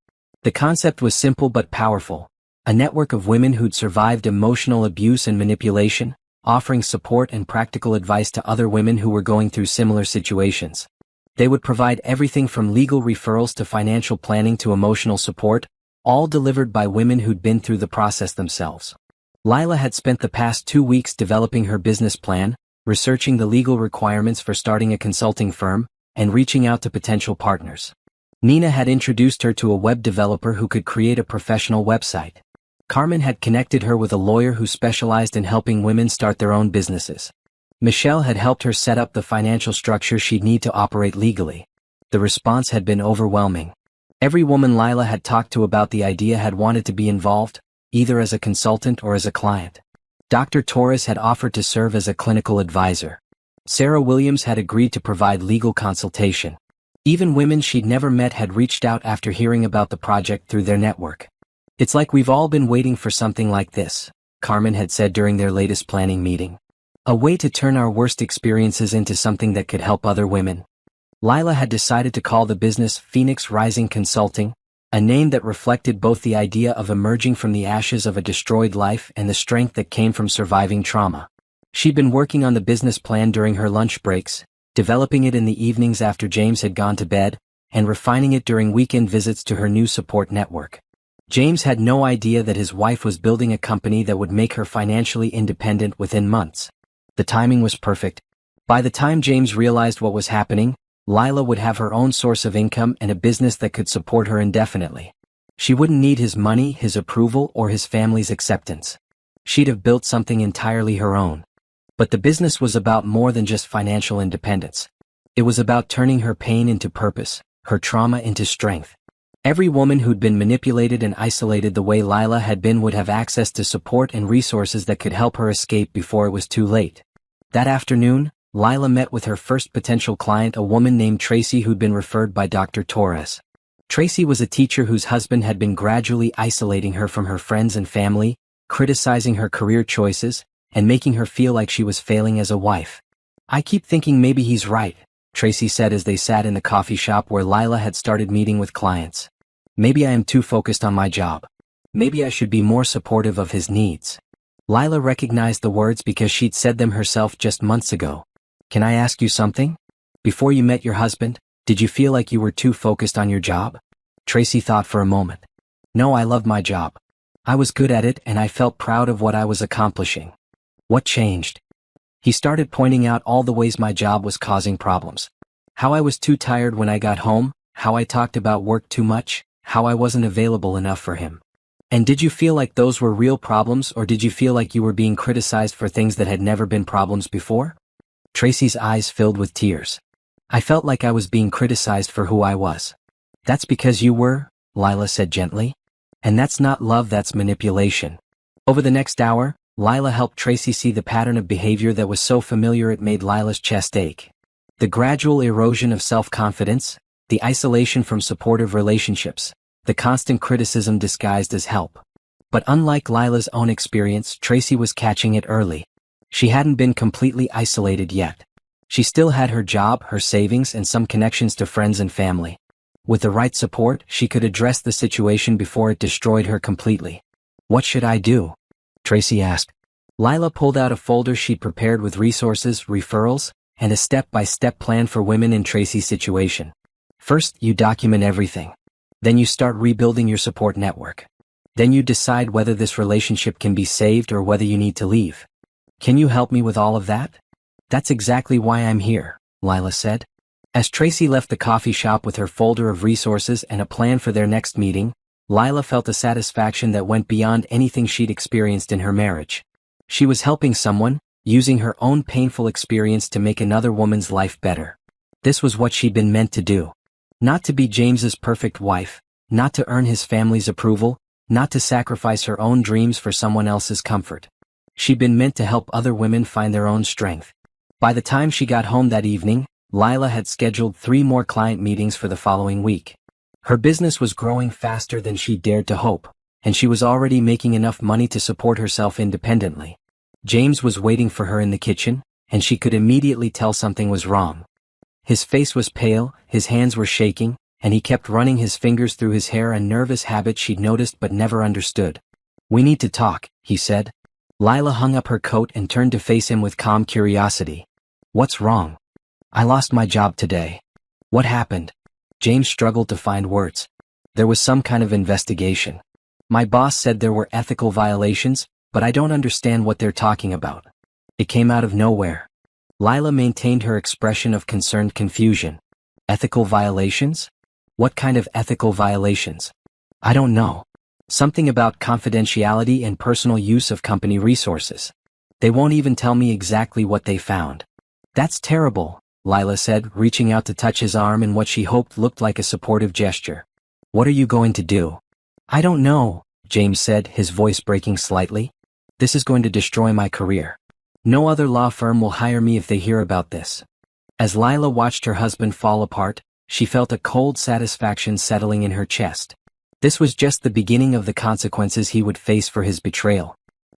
The concept was simple but powerful, a network of women who'd survived emotional abuse and manipulation, offering support and practical advice to other women who were going through similar situations. They would provide everything from legal referrals to financial planning to emotional support, all delivered by women who'd been through the process themselves. Lila had spent the past 2 weeks developing her business plan, researching the legal requirements for starting a consulting firm, and reaching out to potential partners. Nina had introduced her to a web developer who could create a professional website. Carmen had connected her with a lawyer who specialized in helping women start their own businesses. Michelle had helped her set up the financial structure she'd need to operate legally. The response had been overwhelming. Every woman Lila had talked to about the idea had wanted to be involved, either as a consultant or as a client. Dr. Torres had offered to serve as a clinical advisor. Sarah Williams had agreed to provide legal consultation. Even women she'd never met had reached out after hearing about the project through their network. It's like we've all been waiting for something like this, Carmen had said during their latest planning meeting. A way to turn our worst experiences into something that could help other women. Lila had decided to call the business Phoenix Rising Consulting, a name that reflected both the idea of emerging from the ashes of a destroyed life and the strength that came from surviving trauma. She'd been working on the business plan during her lunch breaks, developing it in the evenings after James had gone to bed, and refining it during weekend visits to her new support network. James had no idea that his wife was building a company that would make her financially independent within months. The timing was perfect. By the time James realized what was happening, Lila would have her own source of income and a business that could support her indefinitely. She wouldn't need his money, his approval, or his family's acceptance. She'd have built something entirely her own. But the business was about more than just financial independence. It was about turning her pain into purpose, her trauma into strength. Every woman who'd been manipulated and isolated the way Lila had been would have access to support and resources that could help her escape before it was too late. That afternoon, Lila met with her first potential client, a woman named Tracy who'd been referred by Dr. Torres. Tracy was a teacher whose husband had been gradually isolating her from her friends and family, criticizing her career choices, and making her feel like she was failing as a wife. "I keep thinking maybe he's right," Tracy said as they sat in the coffee shop where Lila had started meeting with clients. "Maybe I am too focused on my job. Maybe I should be more supportive of his needs." Lila recognized the words because she'd said them herself just months ago. "Can I ask you something? Before you met your husband, did you feel like you were too focused on your job?" Tracy thought for a moment. "No, I loved my job. I was good at it and I felt proud of what I was accomplishing." "What changed?" He started pointing out all the ways my job was causing problems. How I was too tired when I got home, how I talked about work too much, how I wasn't available enough for him. "And did you feel like those were real problems, or did you feel like you were being criticized for things that had never been problems before?" Tracy's eyes filled with tears. "I felt like I was being criticized for who I was." "That's because you were," Lila said gently. And that's not love, that's manipulation. Over the next hour, Lila helped Tracy see the pattern of behavior that was so familiar it made Lila's chest ache. The gradual erosion of self-confidence, the isolation from supportive relationships, the constant criticism disguised as help. But unlike Lila's own experience, Tracy was catching it early. She hadn't been completely isolated yet. She still had her job, her savings, and some connections to friends and family. With the right support, she could address the situation before it destroyed her completely. What should I do? Tracy asked. Lila pulled out a folder she'd prepared with resources, referrals, and a step-by-step plan for women in Tracy's situation. First, you document everything. Then you start rebuilding your support network. Then you decide whether this relationship can be saved or whether you need to leave. Can you help me with all of that? That's exactly why I'm here, Lila said. As Tracy left the coffee shop with her folder of resources and a plan for their next meeting, Lila felt a satisfaction that went beyond anything she'd experienced in her marriage. She was helping someone, using her own painful experience to make another woman's life better. This was what she'd been meant to do. Not to be James's perfect wife, not to earn his family's approval, not to sacrifice her own dreams for someone else's comfort. She'd been meant to help other women find their own strength. By the time she got home that evening, Lila had scheduled 3 more client meetings for the following week. Her business was growing faster than she dared to hope, and she was already making enough money to support herself independently. James was waiting for her in the kitchen, and she could immediately tell something was wrong. His face was pale, his hands were shaking, and he kept running his fingers through his hair, a nervous habit she'd noticed but never understood. "We need to talk," he said. Lila hung up her coat and turned to face him with calm curiosity. "What's wrong?" "I lost my job today." "What happened?" James struggled to find words. "There was some kind of investigation. My boss said there were ethical violations, but I don't understand what they're talking about. It came out of nowhere." Lila maintained her expression of concerned confusion. "Ethical violations? What kind of ethical violations?" "I don't know. Something about confidentiality and personal use of company resources. They won't even tell me exactly what they found." "That's terrible," Lila said, reaching out to touch his arm in what she hoped looked like a supportive gesture. "What are you going to do?" "I don't know," James said, his voice breaking slightly. "This is going to destroy my career. No other law firm will hire me if they hear about this." As Lila watched her husband fall apart, she felt a cold satisfaction settling in her chest. This was just the beginning of the consequences he would face for his betrayal.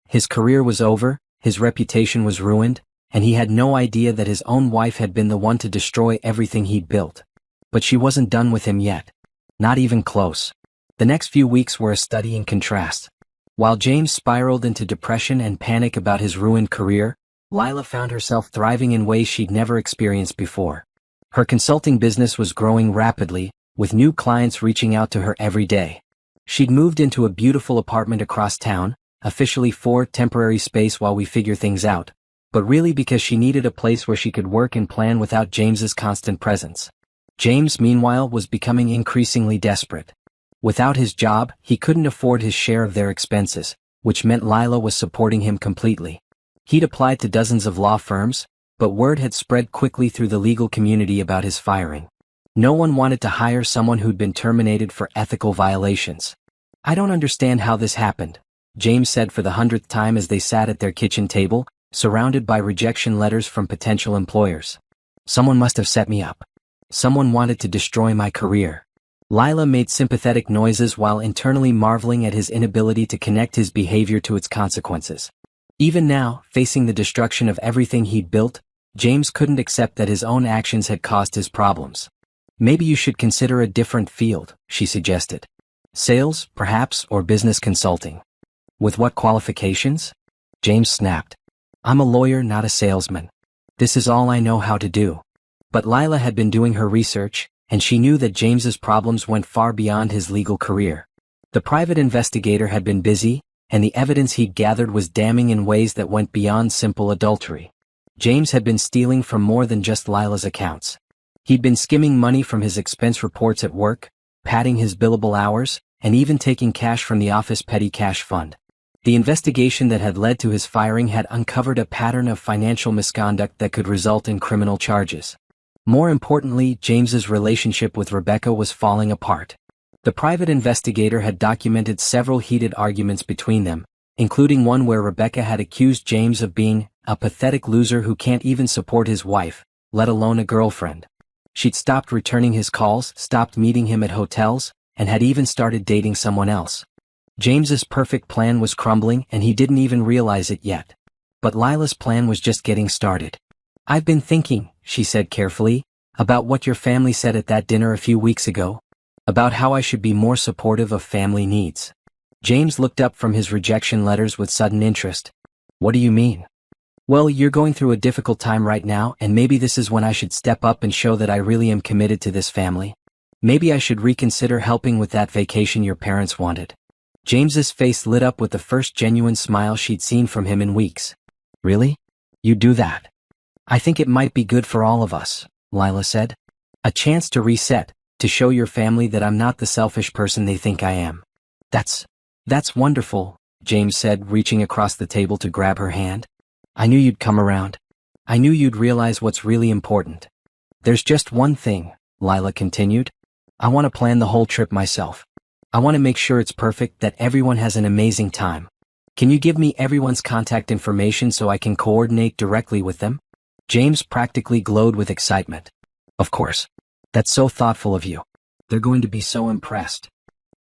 His career was over, his reputation was ruined, and he had no idea that his own wife had been the one to destroy everything he'd built. But she wasn't done with him yet. Not even close. The next few weeks were a study in contrast. While James spiraled into depression and panic about his ruined career, Lila found herself thriving in ways she'd never experienced before. Her consulting business was growing rapidly, with new clients reaching out to her every day. She'd moved into a beautiful apartment across town, officially for temporary space while we figure things out, but really because she needed a place where she could work and plan without James's constant presence. James, meanwhile, was becoming increasingly desperate. Without his job, he couldn't afford his share of their expenses, which meant Lila was supporting him completely. He'd applied to dozens of law firms, but word had spread quickly through the legal community about his firing. No one wanted to hire someone who'd been terminated for ethical violations. "I don't understand how this happened," James said for the 100th time as they sat at their kitchen table, surrounded by rejection letters from potential employers. "Someone must have set me up. Someone wanted to destroy my career." Lila made sympathetic noises while internally marveling at his inability to connect his behavior to its consequences. Even now, facing the destruction of everything he'd built, James couldn't accept that his own actions had caused his problems. "Maybe you should consider a different field," she suggested. "Sales, perhaps, or business consulting." "With what qualifications?" James snapped. "I'm a lawyer, not a salesman. This is all I know how to do." But Lila had been doing her research, and she knew that James's problems went far beyond his legal career. The private investigator had been busy, and the evidence he'd gathered was damning in ways that went beyond simple adultery. James had been stealing from more than just Lila's accounts. He'd been skimming money from his expense reports at work, padding his billable hours, and even taking cash from the office petty cash fund. The investigation that had led to his firing had uncovered a pattern of financial misconduct that could result in criminal charges. More importantly, James's relationship with Rebecca was falling apart. The private investigator had documented several heated arguments between them, including one where Rebecca had accused James of being a pathetic loser who can't even support his wife, let alone a girlfriend. She'd stopped returning his calls, stopped meeting him at hotels, and had even started dating someone else. James's perfect plan was crumbling and he didn't even realize it yet. But Lila's plan was just getting started. "I've been thinking," she said carefully, "about what your family said at that dinner a few weeks ago. About how I should be more supportive of family needs." James looked up from his rejection letters with sudden interest. "What do you mean?" "Well, you're going through a difficult time right now, and maybe this is when I should step up and show that I really am committed to this family. Maybe I should reconsider helping with that vacation your parents wanted." James's face lit up with the first genuine smile she'd seen from him in weeks. "Really? You'd do that?" "I think it might be good for all of us," Lila said. "A chance to reset, to show your family that I'm not the selfish person they think I am." That's wonderful," James said, reaching across the table to grab her hand. "I knew you'd come around. I knew you'd realize what's really important." "There's just one thing," Lila continued. "I want to plan the whole trip myself. I want to make sure it's perfect, that everyone has an amazing time. Can you give me everyone's contact information so I can coordinate directly with them?" James practically glowed with excitement. "Of course. That's so thoughtful of you. They're going to be so impressed."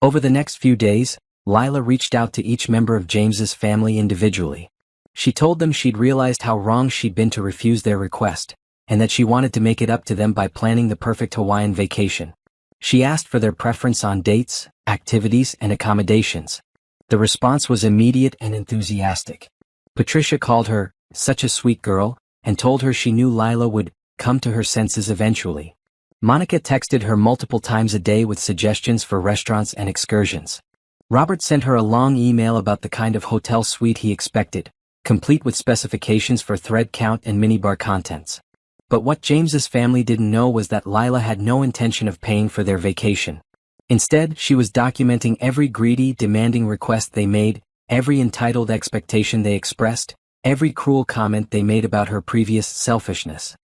Over the next few days, Lila reached out to each member of James's family individually. She told them she'd realized how wrong she'd been to refuse their request, and that she wanted to make it up to them by planning the perfect Hawaiian vacation. She asked for their preference on dates, activities, and accommodations. The response was immediate and enthusiastic. Patricia called her such a sweet girl and told her she knew Lila would come to her senses eventually. Monica texted her multiple times a day with suggestions for restaurants and excursions. Robert sent her a long email about the kind of hotel suite he expected, complete with specifications for thread count and minibar contents. But what James's family didn't know was that Lila had no intention of paying for their vacation. Instead, she was documenting every greedy, demanding request they made, every entitled expectation they expressed, every cruel comment they made about her previous selfishness.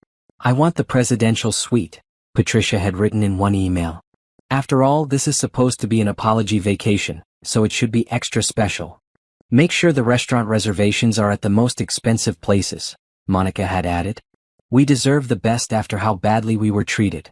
"I want the presidential suite," Patricia had written in one email. "After all, this is supposed to be an apology vacation, so it should be extra special. Make sure the restaurant reservations are at the most expensive places," Monica had added. "We deserve the best after how badly we were treated."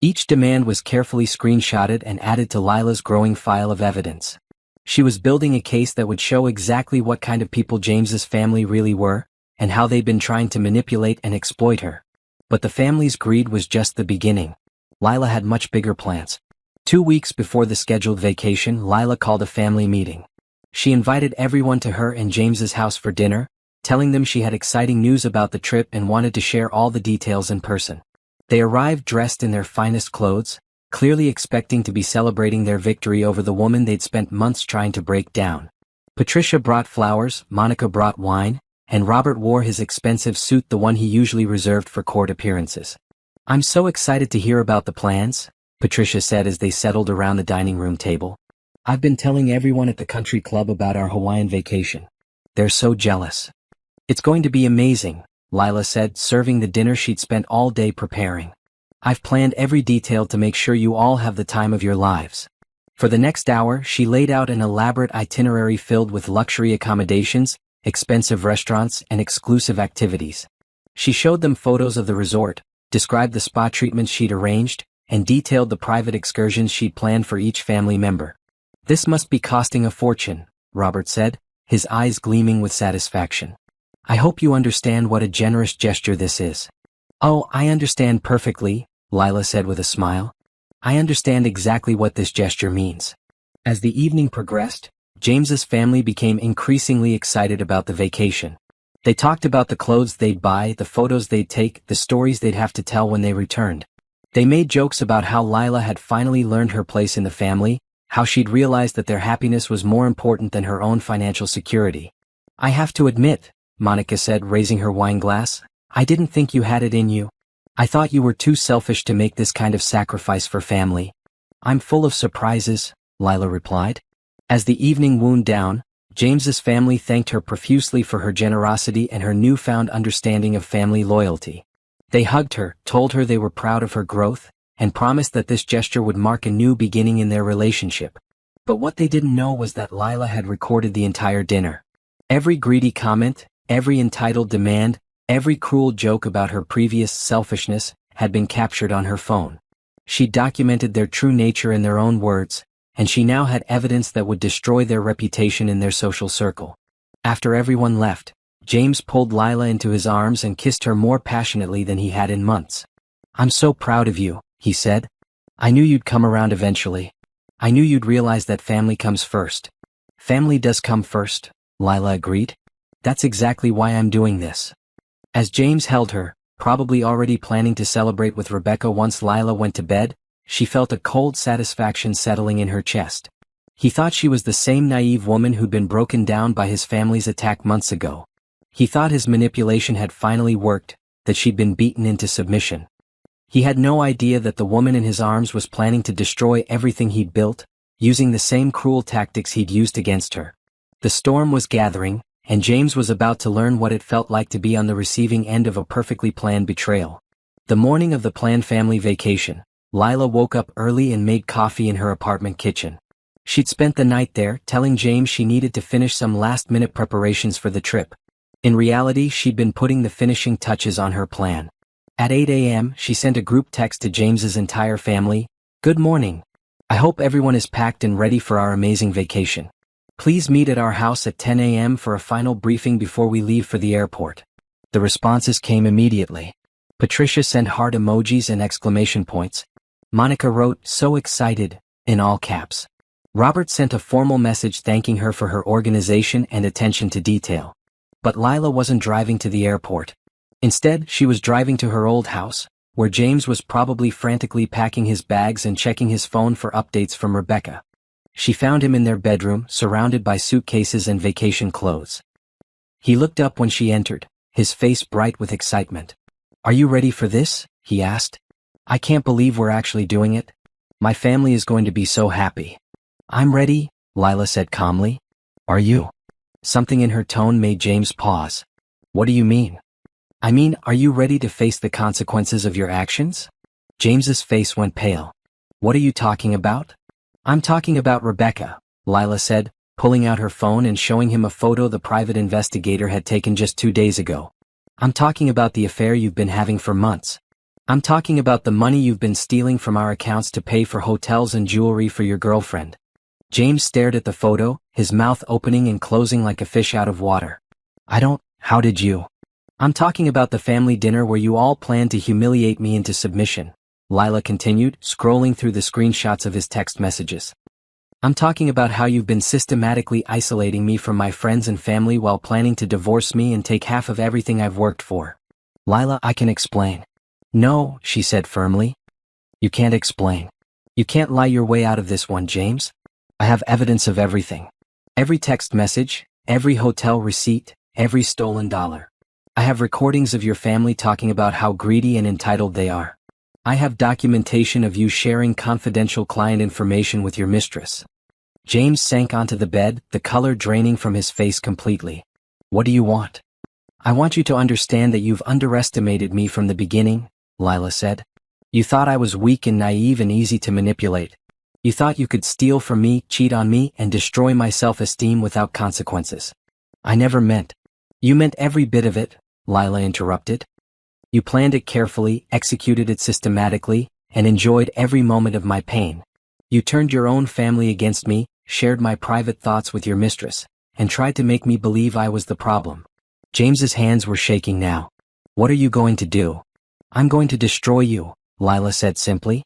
Each demand was carefully screenshotted and added to Lila's growing file of evidence. She was building a case that would show exactly what kind of people James's family really were, and how they'd been trying to manipulate and exploit her. But the family's greed was just the beginning. Lila had much bigger plans. 2 weeks before the scheduled vacation, Lila called a family meeting. She invited everyone to her and James's house for dinner, telling them she had exciting news about the trip and wanted to share all the details in person. They arrived dressed in their finest clothes, clearly expecting to be celebrating their victory over the woman they'd spent months trying to break down. Patricia brought flowers, Monica brought wine, and Robert wore his expensive suit, the one he usually reserved for court appearances. "I'm so excited to hear about the plans," Patricia said as they settled around the dining room table. "I've been telling everyone at the country club about our Hawaiian vacation. They're so jealous." "It's going to be amazing," Lila said, serving the dinner she'd spent all day preparing. "I've planned every detail to make sure you all have the time of your lives." For the next hour, she laid out an elaborate itinerary filled with luxury accommodations, expensive restaurants, and exclusive activities. She showed them photos of the resort, described the spa treatments she'd arranged, and detailed the private excursions she'd planned for each family member. "This must be costing a fortune," Robert said, his eyes gleaming with satisfaction. "I hope you understand what a generous gesture this is." "Oh, I understand perfectly," Lila said with a smile. "I understand exactly what this gesture means." As the evening progressed, James's family became increasingly excited about the vacation. They talked about the clothes they'd buy, the photos they'd take, the stories they'd have to tell when they returned. They made jokes about how Lila had finally learned her place in the family, how she'd realized that their happiness was more important than her own financial security. "I have to admit," Monica said, raising her wine glass, "I didn't think you had it in you. I thought you were too selfish to make this kind of sacrifice for family." "I'm full of surprises," Lila replied. As the evening wound down, James's family thanked her profusely for her generosity and her newfound understanding of family loyalty. They hugged her, told her they were proud of her growth, and promised that this gesture would mark a new beginning in their relationship. But what they didn't know was that Lila had recorded the entire dinner. Every greedy comment, every entitled demand, every cruel joke about her previous selfishness had been captured on her phone. She documented their true nature in their own words, and she now had evidence that would destroy their reputation in their social circle. After everyone left, James pulled Lila into his arms and kissed her more passionately than he had in months. "I'm so proud of you," he said. "I knew you'd come around eventually. I knew you'd realize that family comes first." "Family does come first," Lila agreed. "That's exactly why I'm doing this." As James held her, probably already planning to celebrate with Rebecca once Lila went to bed, she felt a cold satisfaction settling in her chest. He thought she was the same naive woman who'd been broken down by his family's attack months ago. He thought his manipulation had finally worked, that she'd been beaten into submission. He had no idea that the woman in his arms was planning to destroy everything he'd built, using the same cruel tactics he'd used against her. The storm was gathering, and James was about to learn what it felt like to be on the receiving end of a perfectly planned betrayal. The morning of the planned family vacation, Lila woke up early and made coffee in her apartment kitchen. She'd spent the night there, telling James she needed to finish some last-minute preparations for the trip. In reality, she'd been putting the finishing touches on her plan. At 8 a.m., she sent a group text to James's entire family. "Good morning. I hope everyone is packed and ready for our amazing vacation. Please meet at our house at 10 a.m. for a final briefing before we leave for the airport." The responses came immediately. Patricia sent heart emojis and exclamation points. Monica wrote, "So excited," in all caps. Robert sent a formal message thanking her for her organization and attention to detail. But Lila wasn't driving to the airport. Instead, she was driving to her old house, where James was probably frantically packing his bags and checking his phone for updates from Rebecca. She found him in their bedroom, surrounded by suitcases and vacation clothes. He looked up when she entered, his face bright with excitement. "Are you ready for this?" he asked. "I can't believe we're actually doing it. My family is going to be so happy." "I'm ready," Lila said calmly. "Are you?" Something in her tone made James pause. "What do you mean?" "I mean, are you ready to face the consequences of your actions?" James's face went pale. "What are you talking about?" "I'm talking about Rebecca," Lila said, pulling out her phone and showing him a photo the private investigator had taken just 2 days ago. "I'm talking about the affair you've been having for months. I'm talking about the money you've been stealing from our accounts to pay for hotels and jewelry for your girlfriend." James stared at the photo, his mouth opening and closing like a fish out of water. How did you?" "I'm talking about the family dinner where you all planned to humiliate me into submission," Lila continued, scrolling through the screenshots of his text messages. "I'm talking about how you've been systematically isolating me from my friends and family while planning to divorce me and take half of everything I've worked for." "Lila, I can explain." "No," she said firmly. "You can't explain. You can't lie your way out of this one, James. I have evidence of everything. Every text message, every hotel receipt, every stolen dollar. I have recordings of your family talking about how greedy and entitled they are. I have documentation of you sharing confidential client information with your mistress." James sank onto the bed, the color draining from his face completely. "What do you want?" "I want you to understand that you've underestimated me from the beginning," Lila said. "You thought I was weak and naive and easy to manipulate. You thought you could steal from me, cheat on me, and destroy my self-esteem without consequences. I never meant." "You meant every bit of it," Lila interrupted. "You planned it carefully, executed it systematically, and enjoyed every moment of my pain. You turned your own family against me, shared my private thoughts with your mistress, and tried to make me believe I was the problem." James's hands were shaking now. "What are you going to do?" "I'm going to destroy you," Lila said simply.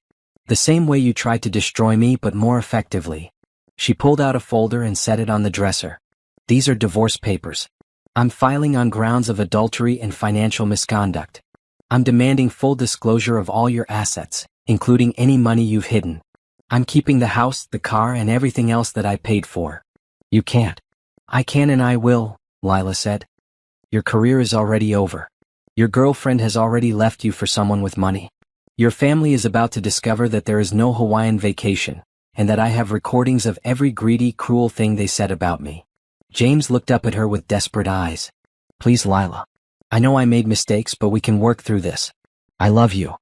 "The same way you tried to destroy me, but more effectively." She pulled out a folder and set it on the dresser. "These are divorce papers. I'm filing on grounds of adultery and financial misconduct. I'm demanding full disclosure of all your assets, including any money you've hidden. I'm keeping the house, the car, and everything else that I paid for." "You can't." "I can and I will," Lila said. "Your career is already over. Your girlfriend has already left you for someone with money. Your family is about to discover that there is no Hawaiian vacation, and that I have recordings of every greedy, cruel thing they said about me." James looked up at her with desperate eyes. "Please, Lila. I know I made mistakes, but we can work through this. I love you."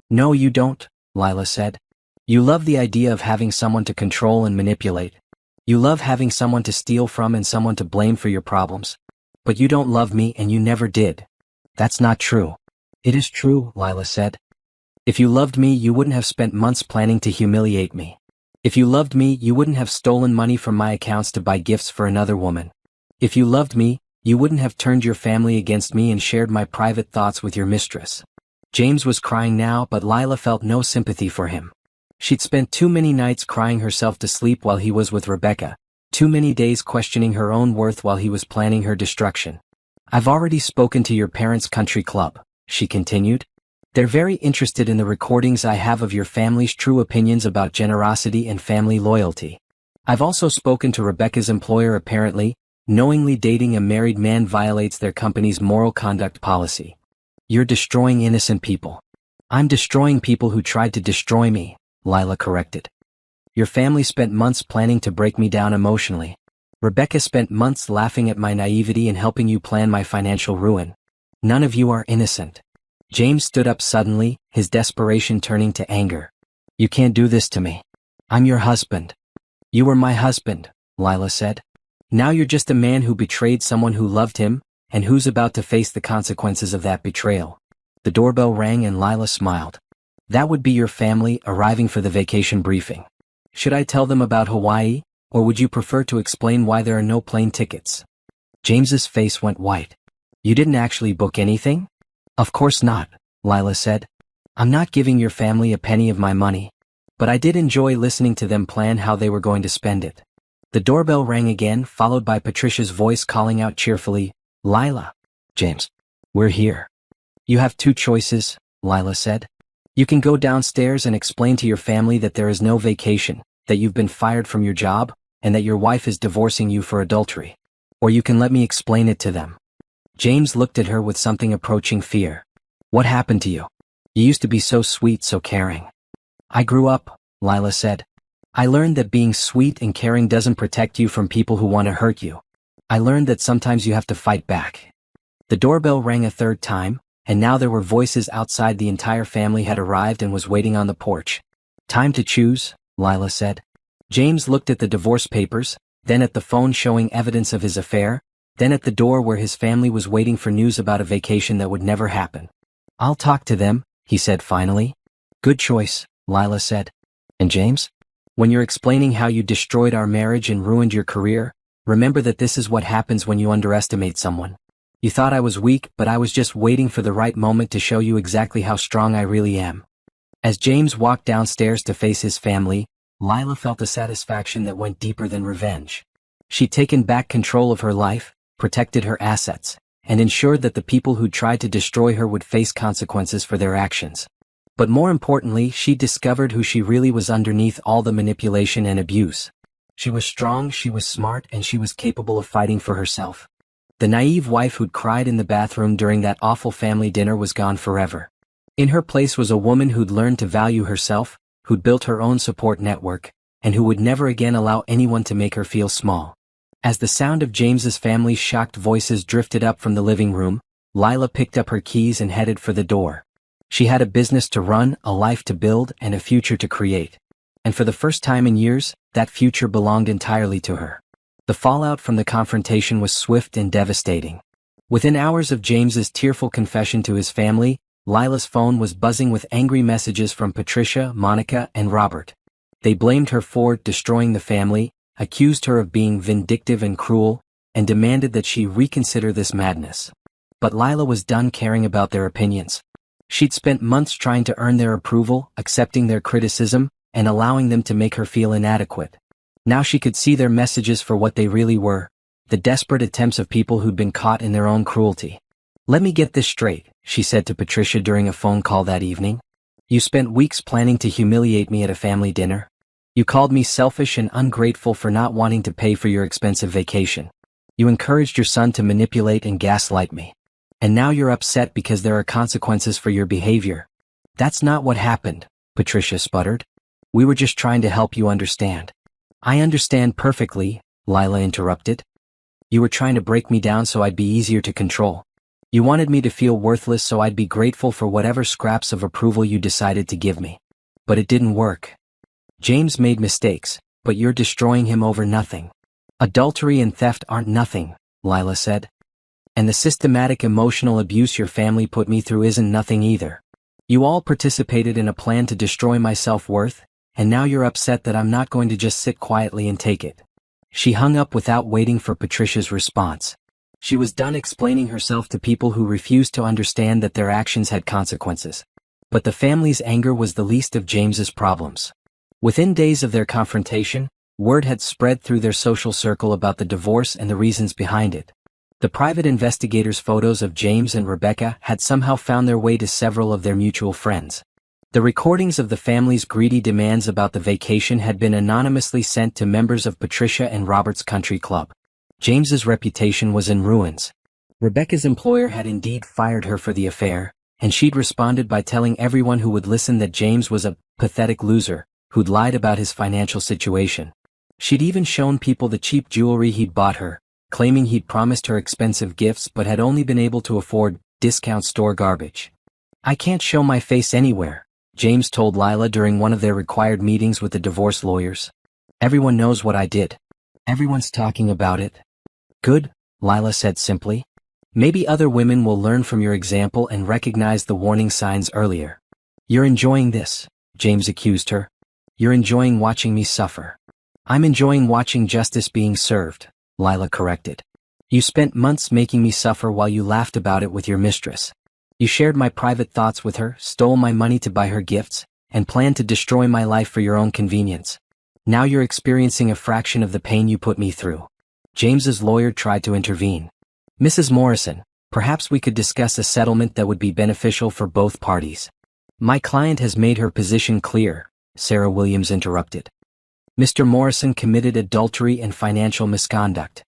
"No, you don't," Lila said. You love the idea of having someone to control and manipulate. You love having someone to steal from and someone to blame for your problems. But you don't love me and you never did. That's not true. It is true, Lila said. If you loved me, you wouldn't have spent months planning to humiliate me. If you loved me, you wouldn't have stolen money from my accounts to buy gifts for another woman. If you loved me, you wouldn't have turned your family against me and shared my private thoughts with your mistress. James was crying now, but Lila felt no sympathy for him. She'd spent too many nights crying herself to sleep while he was with Rebecca, too many days questioning her own worth while he was planning her destruction. I've already spoken to your parents' country club, she continued. They're very interested in the recordings I have of your family's true opinions about generosity and family loyalty. I've also spoken to Rebecca's employer. Apparently, knowingly dating a married man violates their company's moral conduct policy. You're destroying innocent people. I'm destroying people who tried to destroy me, Lila corrected. Your family spent months planning to break me down emotionally. Rebecca spent months laughing at my naivety and helping you plan my financial ruin. None of you are innocent. James stood up suddenly, his desperation turning to anger. You can't do this to me. I'm your husband. You were my husband, Lila said. Now you're just a man who betrayed someone who loved him, and who's about to face the consequences of that betrayal. The doorbell rang and Lila smiled. That would be your family arriving for the vacation briefing. Should I tell them about Hawaii, or would you prefer to explain why there are no plane tickets? James's face went white. You didn't actually book anything? Of course not, Lila said. I'm not giving your family a penny of my money. But I did enjoy listening to them plan how they were going to spend it. The doorbell rang again, followed by Patricia's voice calling out cheerfully, Lila. James. We're here. You have two choices, Lila said. You can go downstairs and explain to your family that there is no vacation, that you've been fired from your job, and that your wife is divorcing you for adultery. Or you can let me explain it to them. James looked at her with something approaching fear. What happened to you? You used to be so sweet, so caring. I grew up, Lila said. I learned that being sweet and caring doesn't protect you from people who want to hurt you. I learned that sometimes you have to fight back. The doorbell rang a third time, and now there were voices outside. The entire family had arrived and was waiting on the porch. Time to choose, Lila said. James looked at the divorce papers, then at the phone showing evidence of his affair, then at the door where his family was waiting for news about a vacation that would never happen. I'll talk to them, he said finally. Good choice, Lila said. And James? When you're explaining how you destroyed our marriage and ruined your career, remember that this is what happens when you underestimate someone. You thought I was weak, but I was just waiting for the right moment to show you exactly how strong I really am. As James walked downstairs to face his family, Lila felt a satisfaction that went deeper than revenge. She'd taken back control of her life, protected her assets, and ensured that the people who tried to destroy her would face consequences for their actions. But more importantly, she discovered who she really was underneath all the manipulation and abuse. She was strong, she was smart, and she was capable of fighting for herself. The naive wife who'd cried in the bathroom during that awful family dinner was gone forever. In her place was a woman who'd learned to value herself, who'd built her own support network, and who would never again allow anyone to make her feel small. As the sound of James's family's shocked voices drifted up from the living room, Lila picked up her keys and headed for the door. She had a business to run, a life to build, and a future to create. And for the first time in years, that future belonged entirely to her. The fallout from the confrontation was swift and devastating. Within hours of James's tearful confession to his family, Lila's phone was buzzing with angry messages from Patricia, Monica, and Robert. They blamed her for destroying the family, accused her of being vindictive and cruel, and demanded that she reconsider this madness. But Lila was done caring about their opinions. She'd spent months trying to earn their approval, accepting their criticism, and allowing them to make her feel inadequate. Now she could see their messages for what they really were, the desperate attempts of people who'd been caught in their own cruelty. Let me get this straight, she said to Patricia during a phone call that evening. You spent weeks planning to humiliate me at a family dinner. You called me selfish and ungrateful for not wanting to pay for your expensive vacation. You encouraged your son to manipulate and gaslight me. And now you're upset because there are consequences for your behavior. That's not what happened, Patricia sputtered. We were just trying to help you understand. I understand perfectly, Lila interrupted. You were trying to break me down so I'd be easier to control. You wanted me to feel worthless so I'd be grateful for whatever scraps of approval you decided to give me. But it didn't work. James made mistakes, but you're destroying him over nothing. Adultery and theft aren't nothing, Lila said. And the systematic emotional abuse your family put me through isn't nothing either. You all participated in a plan to destroy my self-worth, and now you're upset that I'm not going to just sit quietly and take it. She hung up without waiting for Patricia's response. She was done explaining herself to people who refused to understand that their actions had consequences. But the family's anger was the least of James's problems. Within days of their confrontation, word had spread through their social circle about the divorce and the reasons behind it. The private investigators' photos of James and Rebecca had somehow found their way to several of their mutual friends. The recordings of the family's greedy demands about the vacation had been anonymously sent to members of Patricia and Robert's country club. James's reputation was in ruins. Rebecca's employer had indeed fired her for the affair, and she'd responded by telling everyone who would listen that James was a pathetic loser who'd lied about his financial situation. She'd even shown people the cheap jewelry he'd bought her, claiming he'd promised her expensive gifts but had only been able to afford discount store garbage. I can't show my face anywhere, James told Lila during one of their required meetings with the divorce lawyers. Everyone knows what I did. Everyone's talking about it. Good, Lila said simply. Maybe other women will learn from your example and recognize the warning signs earlier. You're enjoying this, James accused her. You're enjoying watching me suffer. I'm enjoying watching justice being served, Lila corrected. You spent months making me suffer while you laughed about it with your mistress. You shared my private thoughts with her, stole my money to buy her gifts, and planned to destroy my life for your own convenience. Now you're experiencing a fraction of the pain you put me through. James's lawyer tried to intervene. Mrs. Morrison, perhaps we could discuss a settlement that would be beneficial for both parties. My client has made her position clear, Sarah Williams interrupted. Mr. Morrison committed adultery and financial misconduct.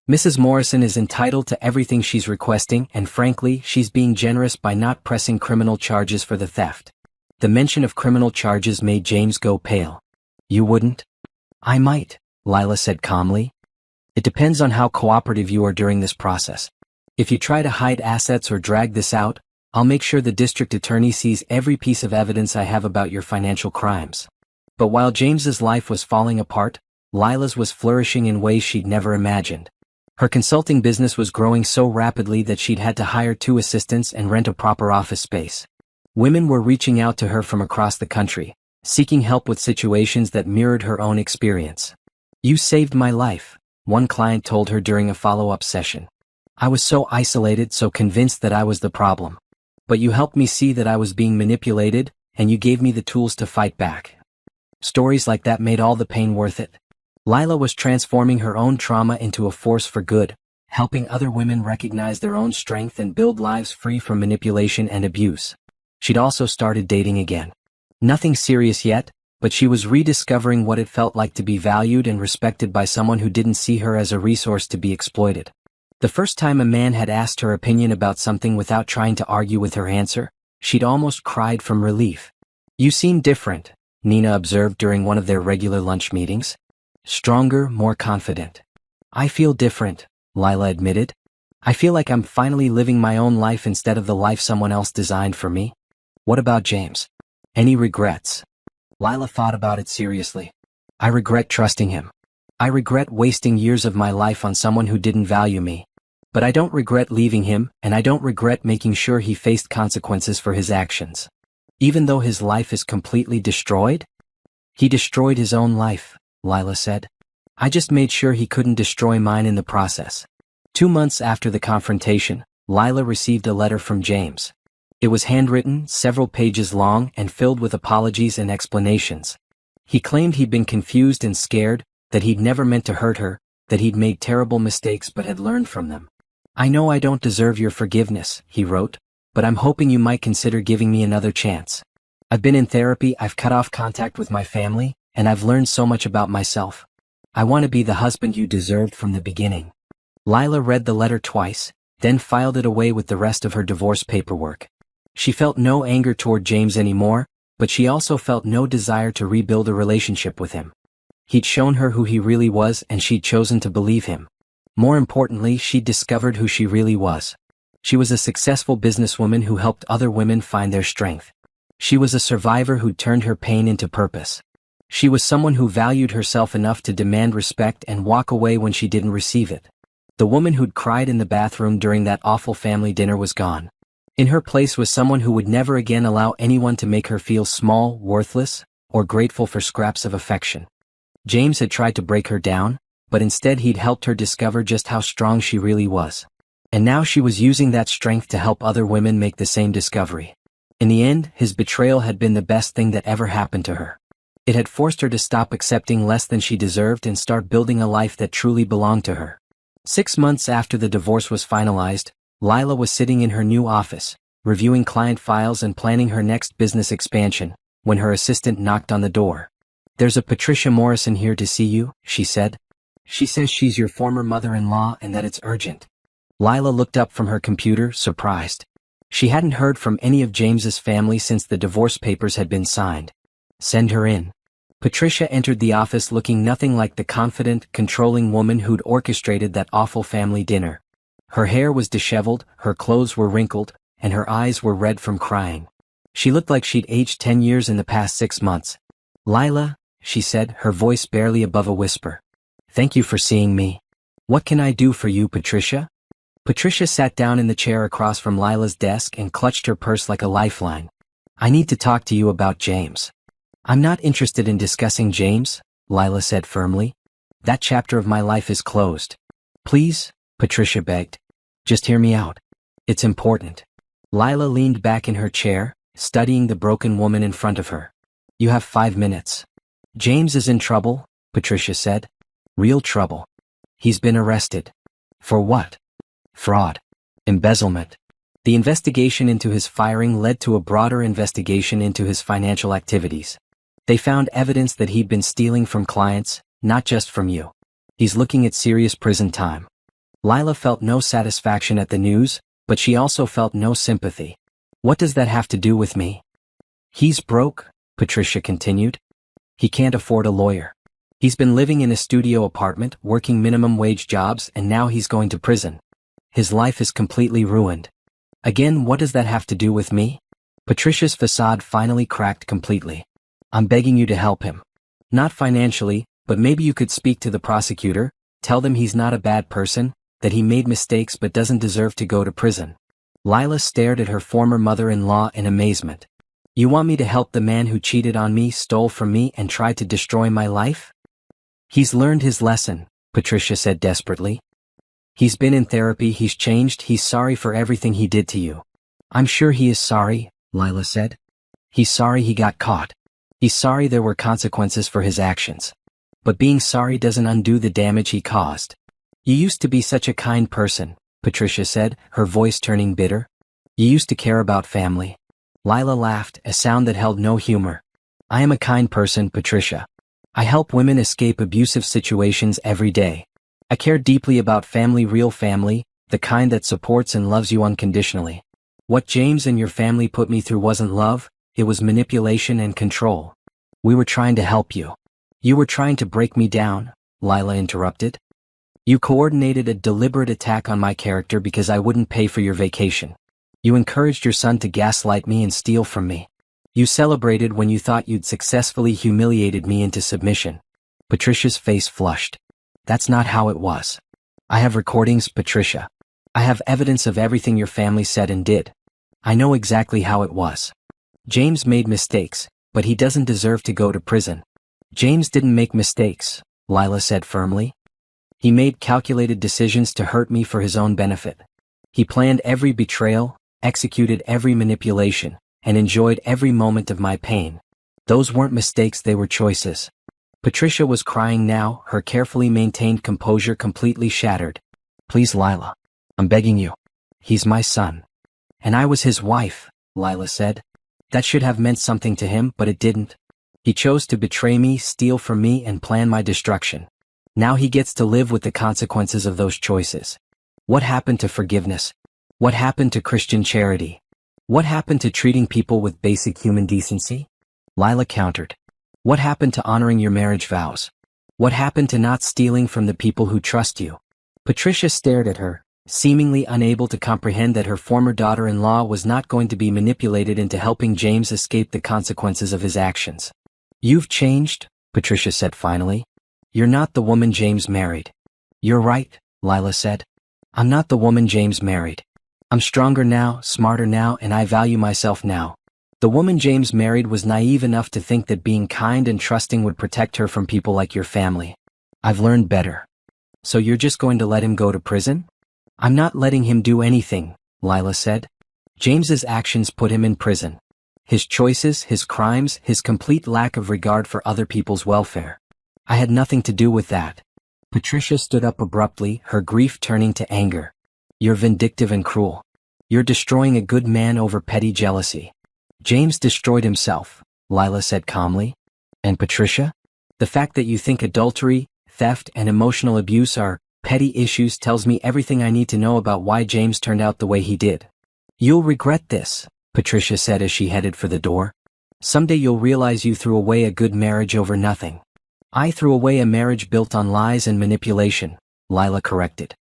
Mrs. Morrison is entitled to everything she's requesting, and frankly, she's being generous by not pressing criminal charges for the theft. The mention of criminal charges made James go pale. You wouldn't? I might, Lila said calmly. It depends on how cooperative you are during this process. If you try to hide assets or drag this out, I'll make sure the district attorney sees every piece of evidence I have about your financial crimes. But while James's life was falling apart, Lila's was flourishing in ways she'd never imagined. Her consulting business was growing so rapidly that she'd had to hire 2 assistants and rent a proper office space. Women were reaching out to her from across the country, seeking help with situations that mirrored her own experience. You saved my life, one client told her during a follow-up session. I was so isolated, so convinced that I was the problem. But you helped me see that I was being manipulated, and you gave me the tools to fight back. Stories like that made all the pain worth it. Lila was transforming her own trauma into a force for good, helping other women recognize their own strength and build lives free from manipulation and abuse. She'd also started dating again. Nothing serious yet, but she was rediscovering what it felt like to be valued and respected by someone who didn't see her as a resource to be exploited. The first time a man had asked her opinion about something without trying to argue with her answer, she'd almost cried from relief. You seem different, Nina observed during one of their regular lunch meetings. Stronger, more confident. I feel different, Lila admitted. I feel like I'm finally living my own life instead of the life someone else designed for me. What about James? Any regrets? Lila thought about it seriously. I regret trusting him. I regret wasting years of my life on someone who didn't value me. But I don't regret leaving him, and I don't regret making sure he faced consequences for his actions. Even though his life is completely destroyed? He destroyed his own life, Lila said. I just made sure he couldn't destroy mine in the process. 2 months after the confrontation, Lila received a letter from James. It was handwritten, several pages long, and filled with apologies and explanations. He claimed he'd been confused and scared, that he'd never meant to hurt her, that he'd made terrible mistakes but had learned from them. I know I don't deserve your forgiveness, he wrote, but I'm hoping you might consider giving me another chance. I've been in therapy, I've cut off contact with my family, and I've learned so much about myself. I want to be the husband you deserved from the beginning. Lila read the letter twice, then filed it away with the rest of her divorce paperwork. She felt no anger toward James anymore, but she also felt no desire to rebuild a relationship with him. He'd shown her who he really was, and she'd chosen to believe him. More importantly, she'd discovered who she really was. She was a successful businesswoman who helped other women find their strength. She was a survivor who'd turned her pain into purpose. She was someone who valued herself enough to demand respect and walk away when she didn't receive it. The woman who'd cried in the bathroom during that awful family dinner was gone. In her place was someone who would never again allow anyone to make her feel small, worthless, or grateful for scraps of affection. James had tried to break her down, but instead he'd helped her discover just how strong she really was. And now she was using that strength to help other women make the same discovery. In the end, his betrayal had been the best thing that ever happened to her. It had forced her to stop accepting less than she deserved and start building a life that truly belonged to her. 6 months after the divorce was finalized, Lila was sitting in her new office, reviewing client files and planning her next business expansion, when her assistant knocked on the door. "There's a Patricia Morrison here to see you," she said. "She says she's your former mother-in-law and that it's urgent." Lila looked up from her computer, surprised. She hadn't heard from any of James's family since the divorce papers had been signed. "Send her in." Patricia entered the office looking nothing like the confident, controlling woman who'd orchestrated that awful family dinner. Her hair was disheveled, her clothes were wrinkled, and her eyes were red from crying. She looked like she'd aged 10 years in the past 6 months. "Lila," she said, her voice barely above a whisper. "Thank you for seeing me. What can I do for you, Patricia?" Patricia sat down in the chair across from Lila's desk and clutched her purse like a lifeline. "I need to talk to you about James." "I'm not interested in discussing James," Lila said firmly. "That chapter of my life is closed." "Please," Patricia begged. "Just hear me out. It's important." Lila leaned back in her chair, studying the broken woman in front of her. "You have 5 minutes." "James is in trouble," Patricia said. "Real trouble. He's been arrested." "For what?" "Fraud. Embezzlement." The investigation into his firing led to a broader investigation into his financial activities. They found evidence that he'd been stealing from clients, not just from you. He's looking at serious prison time. Lila felt no satisfaction at the news, but she also felt no sympathy. "What does that have to do with me?" "He's broke," Patricia continued. "He can't afford a lawyer. He's been living in a studio apartment, working minimum wage jobs, and now he's going to prison. His life is completely ruined." "Again, what does that have to do with me?" Patricia's facade finally cracked completely. "I'm begging you to help him. Not financially, but maybe you could speak to the prosecutor, tell them he's not a bad person, that he made mistakes but doesn't deserve to go to prison." Lila stared at her former mother-in-law in amazement. "You want me to help the man who cheated on me, stole from me, and tried to destroy my life?" "He's learned his lesson," Patricia said desperately. "He's been in therapy, he's changed, he's sorry for everything he did to you." "I'm sure he is sorry," Lila said. "He's sorry he got caught. He's sorry there were consequences for his actions. But being sorry doesn't undo the damage he caused." "You used to be such a kind person," Patricia said, her voice turning bitter. "You used to care about family." Lila laughed, a sound that held no humor. "I am a kind person, Patricia. I help women escape abusive situations every day. I care deeply about family, real family, the kind that supports and loves you unconditionally. What James and your family put me through wasn't love, it was manipulation and control. We were trying to help you." "You were trying to break me down," Lila interrupted. "You coordinated a deliberate attack on my character because I wouldn't pay for your vacation. You encouraged your son to gaslight me and steal from me. You celebrated when you thought you'd successfully humiliated me into submission." Patricia's face flushed. "That's not how it was. I have recordings, Patricia. I have evidence of everything your family said and did. I know exactly how it was. James made mistakes, but he doesn't deserve to go to prison." "James didn't make mistakes," Lila said firmly. "He made calculated decisions to hurt me for his own benefit. He planned every betrayal, executed every manipulation, and enjoyed every moment of my pain. Those weren't mistakes, they were choices." Patricia was crying now, her carefully maintained composure completely shattered. "Please, Lila. I'm begging you. He's my son." "And I was his wife," Lila said. "That should have meant something to him, but it didn't. He chose to betray me, steal from me, and plan my destruction. Now he gets to live with the consequences of those choices. What happened to forgiveness? What happened to Christian charity? What happened to treating people with basic human decency?" Lila countered. "What happened to honoring your marriage vows? What happened to not stealing from the people who trust you?" Patricia stared at her, seemingly unable to comprehend that her former daughter-in-law was not going to be manipulated into helping James escape the consequences of his actions. "You've changed," Patricia said finally. "You're not the woman James married." "You're right," Lila said. "I'm not the woman James married. I'm stronger now, smarter now, and I value myself now. The woman James married was naive enough to think that being kind and trusting would protect her from people like your family. I've learned better." "So you're just going to let him go to prison?" "I'm not letting him do anything," Lila said. "James's actions put him in prison. His choices, his crimes, his complete lack of regard for other people's welfare. I had nothing to do with that." Patricia stood up abruptly, her grief turning to anger. "You're vindictive and cruel. You're destroying a good man over petty jealousy." "James destroyed himself," Lila said calmly. "And Patricia? The fact that you think adultery, theft, and emotional abuse are petty issues tells me everything I need to know about why James turned out the way he did." "You'll regret this," Patricia said as she headed for the door. "Someday you'll realize you threw away a good marriage over nothing." "I threw away a marriage built on lies and manipulation," Lila corrected.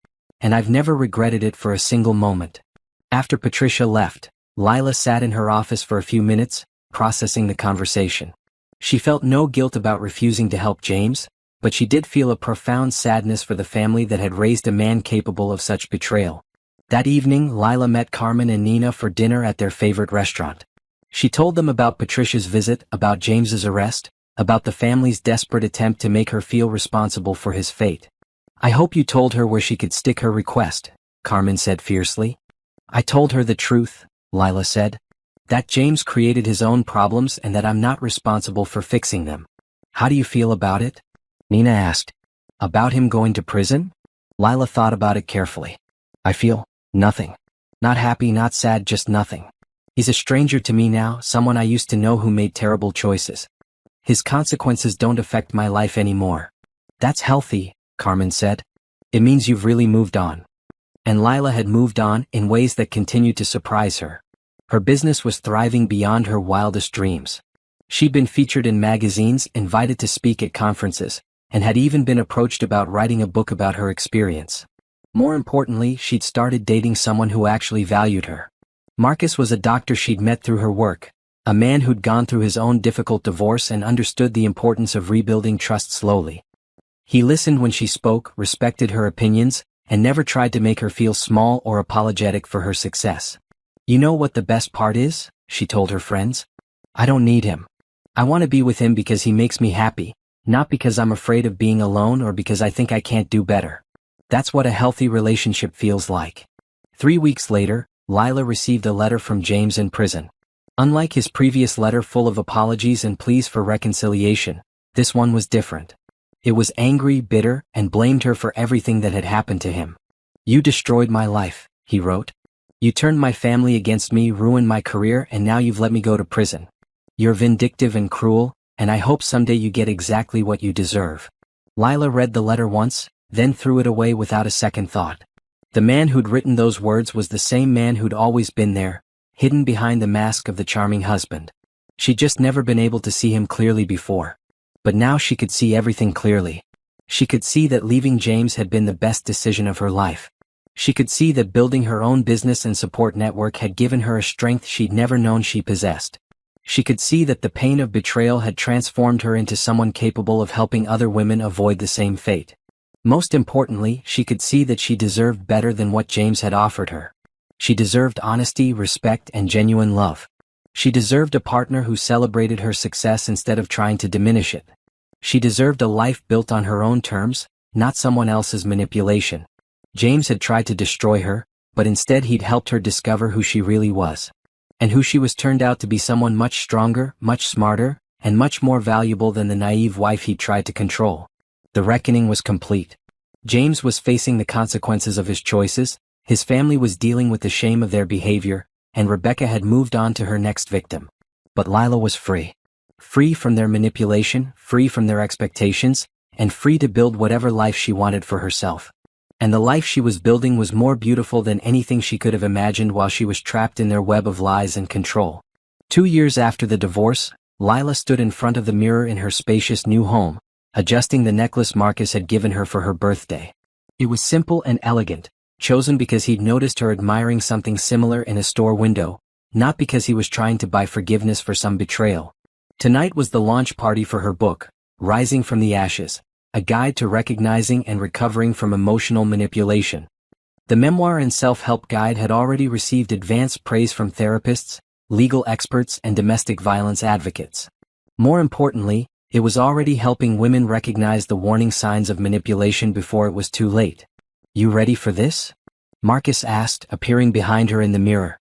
"And I've never regretted it for a single moment." After Patricia left, Lila sat in her office for a few minutes, processing the conversation. She felt no guilt about refusing to help James, but she did feel a profound sadness for the family that had raised a man capable of such betrayal. That evening, Lila met Carmen and Nina for dinner at their favorite restaurant. She told them about Patricia's visit, about James's arrest, about the family's desperate attempt to make her feel responsible for his fate. "I hope you told her where she could stick her request," Carmen said fiercely. "I told her the truth," Lila said. "That James created his own problems and that I'm not responsible for fixing them." "How do you feel about it?" Nina asked. "About him going to prison?" Lila thought about it carefully. "I feel nothing. Not happy, not sad, just nothing. He's a stranger to me now, someone I used to know who made terrible choices. His consequences don't affect my life anymore." "That's healthy," Carmen said. "It means you've really moved on." And Lila had moved on in ways that continued to surprise her. Her business was thriving beyond her wildest dreams. She'd been featured in magazines, invited to speak at conferences, and had even been approached about writing a book about her experience. More importantly, she'd started dating someone who actually valued her. Marcus was a doctor she'd met through her work, a man who'd gone through his own difficult divorce and understood the importance of rebuilding trust slowly. He listened when she spoke, respected her opinions, and never tried to make her feel small or apologetic for her success. "You know what the best part is?" she told her friends. "I don't need him. I want to be with him because he makes me happy, not because I'm afraid of being alone or because I think I can't do better. That's what a healthy relationship feels like." 3 weeks later, Lila received a letter from James in prison. Unlike his previous letter full of apologies and pleas for reconciliation, this one was different. It was angry, bitter, and blamed her for everything that had happened to him. "You destroyed my life," he wrote. "You turned my family against me, ruined my career, and now you've let me go to prison. You're vindictive and cruel, and I hope someday you get exactly what you deserve." Lila read the letter once, then threw it away without a second thought. The man who'd written those words was the same man who'd always been there, hidden behind the mask of the charming husband. She'd just never been able to see him clearly before. But now she could see everything clearly. She could see that leaving James had been the best decision of her life. She could see that building her own business and support network had given her a strength she'd never known she possessed. She could see that the pain of betrayal had transformed her into someone capable of helping other women avoid the same fate. Most importantly, she could see that she deserved better than what James had offered her. She deserved honesty, respect, and genuine love. She deserved a partner who celebrated her success instead of trying to diminish it. She deserved a life built on her own terms, not someone else's manipulation. James had tried to destroy her, but instead he'd helped her discover who she really was. And who she was turned out to be someone much stronger, much smarter, and much more valuable than the naive wife he'd tried to control. The reckoning was complete. James was facing the consequences of his choices, his family was dealing with the shame of their behavior, and Rebecca had moved on to her next victim. But Lila was free. Free from their manipulation, free from their expectations, and free to build whatever life she wanted for herself. And the life she was building was more beautiful than anything she could have imagined while she was trapped in their web of lies and control. 2 years after the divorce, Lila stood in front of the mirror in her spacious new home, adjusting the necklace Marcus had given her for her birthday. It was simple and elegant, chosen because he'd noticed her admiring something similar in a store window, not because he was trying to buy forgiveness for some betrayal. Tonight was the launch party for her book, Rising from the Ashes, a guide to recognizing and recovering from emotional manipulation. The memoir and self-help guide had already received advanced praise from therapists, legal experts, and domestic violence advocates. More importantly, it was already helping women recognize the warning signs of manipulation before it was too late. "You ready for this?" Marcus asked, appearing behind her in the mirror.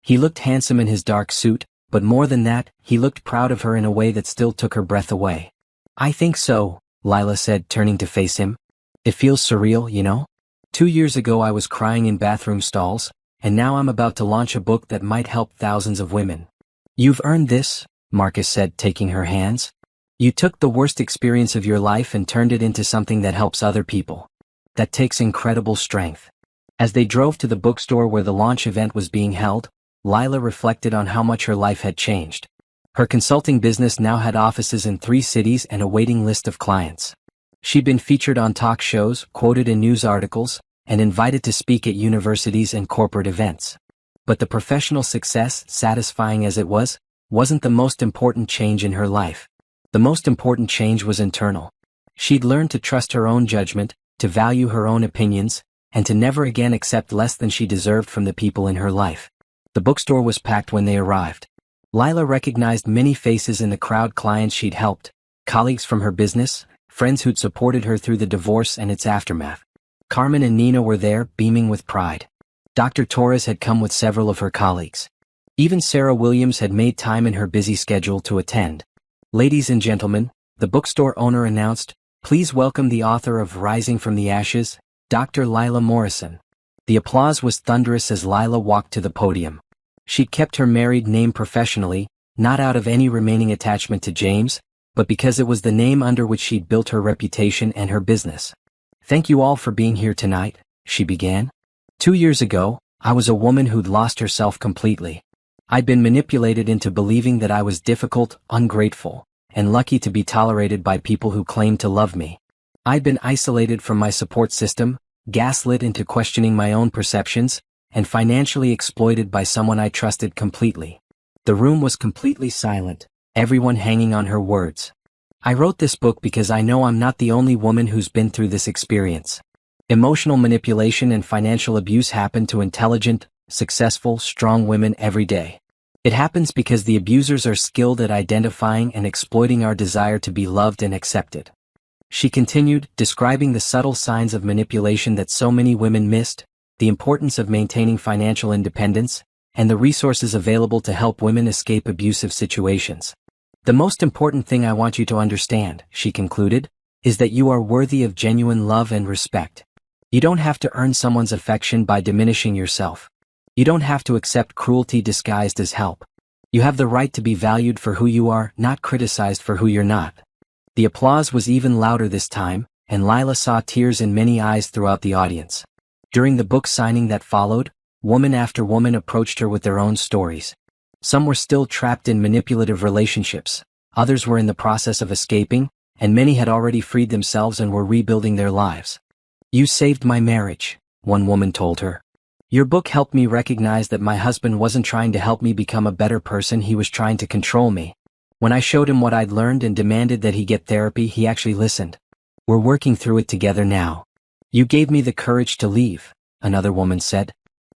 He looked handsome in his dark suit, but more than that, he looked proud of her in a way that still took her breath away. "I think so," Lila said, turning to face him. "It feels surreal, you know? 2 years ago I was crying in bathroom stalls, and now I'm about to launch a book that might help thousands of women." "You've earned this," Marcus said, taking her hands. "You took the worst experience of your life and turned it into something that helps other people. That takes incredible strength." As they drove to the bookstore where the launch event was being held, Lila reflected on how much her life had changed. Her consulting business now had offices in 3 cities and a waiting list of clients. She'd been featured on talk shows, quoted in news articles, and invited to speak at universities and corporate events. But the professional success, satisfying as it was, wasn't the most important change in her life. The most important change was internal. She'd learned to trust her own judgment, to value her own opinions, and to never again accept less than she deserved from the people in her life. The bookstore was packed when they arrived. Lila recognized many faces in the crowd: clients she'd helped, colleagues from her business, friends who'd supported her through the divorce and its aftermath. Carmen and Nina were there, beaming with pride. Dr. Torres had come with several of her colleagues. Even Sarah Williams had made time in her busy schedule to attend. "Ladies and gentlemen," the bookstore owner announced, "please welcome the author of Rising from the Ashes, Dr. Lila Morrison." The applause was thunderous as Lila walked to the podium. She'd kept her married name professionally, not out of any remaining attachment to James, but because it was the name under which she'd built her reputation and her business. "Thank you all for being here tonight," she began. 2 years ago, I was a woman who'd lost herself completely. I'd been manipulated into believing that I was difficult, ungrateful, and lucky to be tolerated by people who claimed to love me. I'd been isolated from my support system, gaslit into questioning my own perceptions, and financially exploited by someone I trusted completely. The room was completely silent, everyone hanging on her words. I wrote this book because I know I'm not the only woman who's been through this experience. Emotional manipulation and financial abuse happen to intelligent, successful, strong women every day. It happens because the abusers are skilled at identifying and exploiting our desire to be loved and accepted. She continued, describing the subtle signs of manipulation that so many women missed, the importance of maintaining financial independence, and the resources available to help women escape abusive situations. "The most important thing I want you to understand," she concluded, "is that you are worthy of genuine love and respect. You don't have to earn someone's affection by diminishing yourself. You don't have to accept cruelty disguised as help. You have the right to be valued for who you are, not criticized for who you're not." The applause was even louder this time, and Lila saw tears in many eyes throughout the audience. During the book signing that followed, woman after woman approached her with their own stories. Some were still trapped in manipulative relationships, others were in the process of escaping, and many had already freed themselves and were rebuilding their lives. "You saved my marriage," one woman told her. "Your book helped me recognize that my husband wasn't trying to help me become a better person, he was trying to control me. When I showed him what I'd learned and demanded that he get therapy, he actually listened. We're working through it together now. You gave me the courage to leave," another woman said.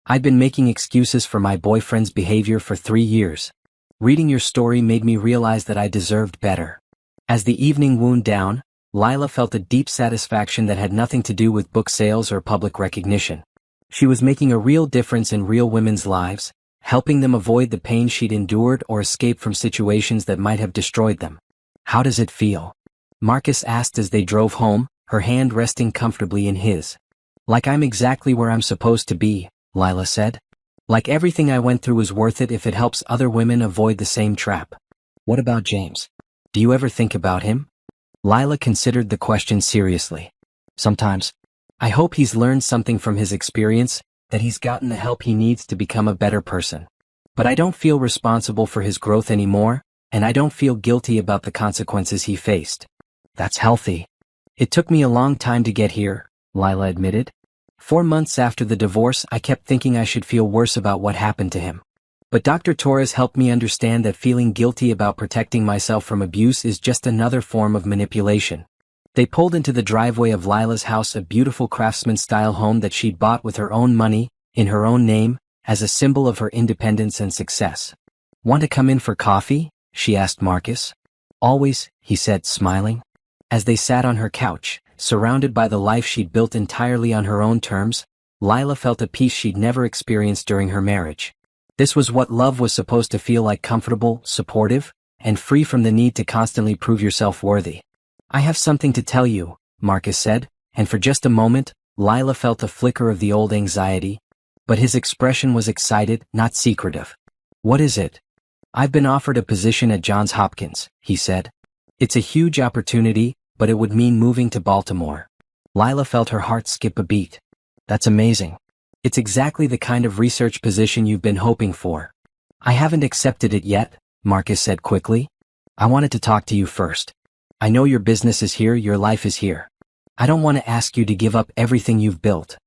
"I'd been making excuses for my boyfriend's behavior for 3 years. Reading your story made me realize that I deserved better." As the evening wound down, Lila felt a deep satisfaction that had nothing to do with book sales or public recognition. She was making a real difference in real women's lives, helping them avoid the pain she'd endured or escape from situations that might have destroyed them. "How does it feel?" Marcus asked as they drove home, her hand resting comfortably in his. "Like I'm exactly where I'm supposed to be," Lila said. "Like everything I went through was worth it if it helps other women avoid the same trap." "What about James? Do you ever think about him?" Lila considered the question seriously. "Sometimes. I hope he's learned something from his experience, that he's gotten the help he needs to become a better person. But I don't feel responsible for his growth anymore, and I don't feel guilty about the consequences he faced." "That's healthy." "It took me a long time to get here," Lila admitted. 4 months after the divorce, I kept thinking I should feel worse about what happened to him. But Dr. Torres helped me understand that feeling guilty about protecting myself from abuse is just another form of manipulation. They pulled into the driveway of Lila's house, a beautiful craftsman-style home that she'd bought with her own money, in her own name, as a symbol of her independence and success. "Want to come in for coffee?" she asked Marcus. "Always," he said, smiling. As they sat on her couch, surrounded by the life she'd built entirely on her own terms, Lila felt a peace she'd never experienced during her marriage. This was what love was supposed to feel like: comfortable, supportive, and free from the need to constantly prove yourself worthy. "I have something to tell you," Marcus said, and for just a moment, Lila felt a flicker of the old anxiety. But his expression was excited, not secretive. "What is it?" "I've been offered a position at Johns Hopkins," he said. "It's a huge opportunity, but it would mean moving to Baltimore." Lila felt her heart skip a beat. "That's amazing. It's exactly the kind of research position you've been hoping for." "I haven't accepted it yet," Marcus said quickly. "I wanted to talk to you first. I know your business is here, your life is here. I don't want to ask you to give up everything you've built."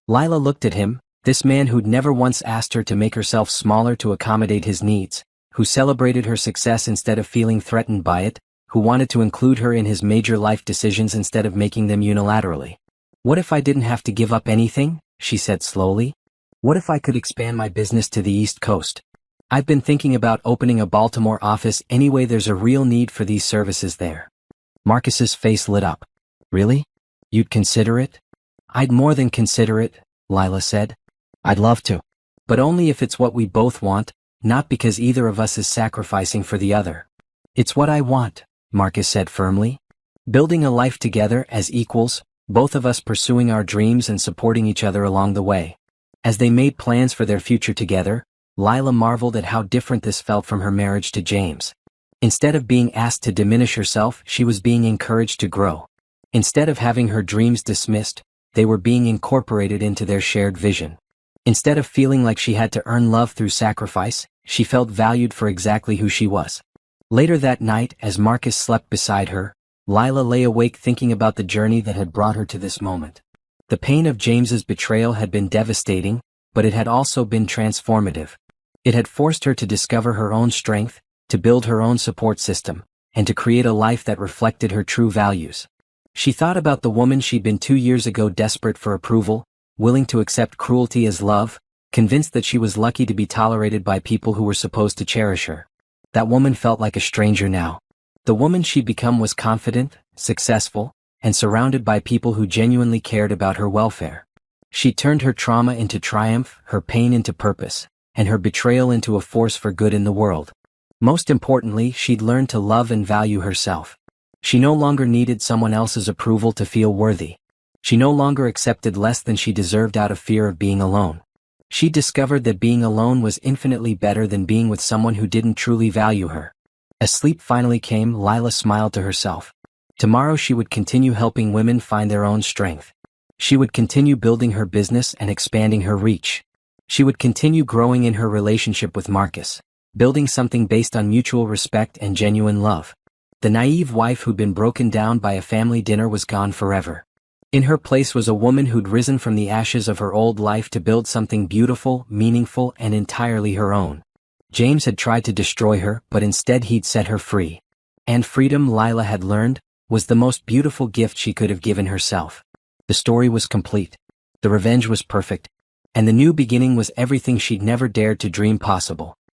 Lila looked at him, this man who'd never once asked her to make herself smaller to accommodate his needs, who celebrated her success instead of feeling threatened by it, who wanted to include her in his major life decisions instead of making them unilaterally. "What if I didn't have to give up anything?" she said slowly. "What if I could expand my business to the East Coast? I've been thinking about opening a Baltimore office anyway. There's a real need for these services there." Marcus's face lit up. "Really? You'd consider it?" "I'd more than consider it," Lila said. "I'd love to. But only if it's what we both want, not because either of us is sacrificing for the other." "It's what I want," Marcus said firmly. "Building a life together as equals, both of us pursuing our dreams and supporting each other along the way." As they made plans for their future together, Lila marveled at how different this felt from her marriage to James. Instead of being asked to diminish herself, she was being encouraged to grow. Instead of having her dreams dismissed, they were being incorporated into their shared vision. Instead of feeling like she had to earn love through sacrifice, she felt valued for exactly who she was. Later that night, as Marcus slept beside her, Lila lay awake thinking about the journey that had brought her to this moment. The pain of James's betrayal had been devastating, but it had also been transformative. It had forced her to discover her own strength, to build her own support system, and to create a life that reflected her true values. She thought about the woman she'd been 2 years ago, desperate for approval, willing to accept cruelty as love, convinced that she was lucky to be tolerated by people who were supposed to cherish her. That woman felt like a stranger now. The woman she'd become was confident, successful, and surrounded by people who genuinely cared about her welfare. She turned her trauma into triumph, her pain into purpose, and her betrayal into a force for good in the world. Most importantly, she'd learned to love and value herself. She no longer needed someone else's approval to feel worthy. She no longer accepted less than she deserved out of fear of being alone. She discovered that being alone was infinitely better than being with someone who didn't truly value her. As sleep finally came, Lila smiled to herself. Tomorrow she would continue helping women find their own strength. She would continue building her business and expanding her reach. She would continue growing in her relationship with Marcus, building something based on mutual respect and genuine love. The naive wife who'd been broken down by a family dinner was gone forever. In her place was a woman who'd risen from the ashes of her old life to build something beautiful, meaningful, and entirely her own. James had tried to destroy her, but instead he'd set her free. And freedom, Lila had learned, was the most beautiful gift she could have given herself. The story was complete. The revenge was perfect. And the new beginning was everything she'd never dared to dream possible.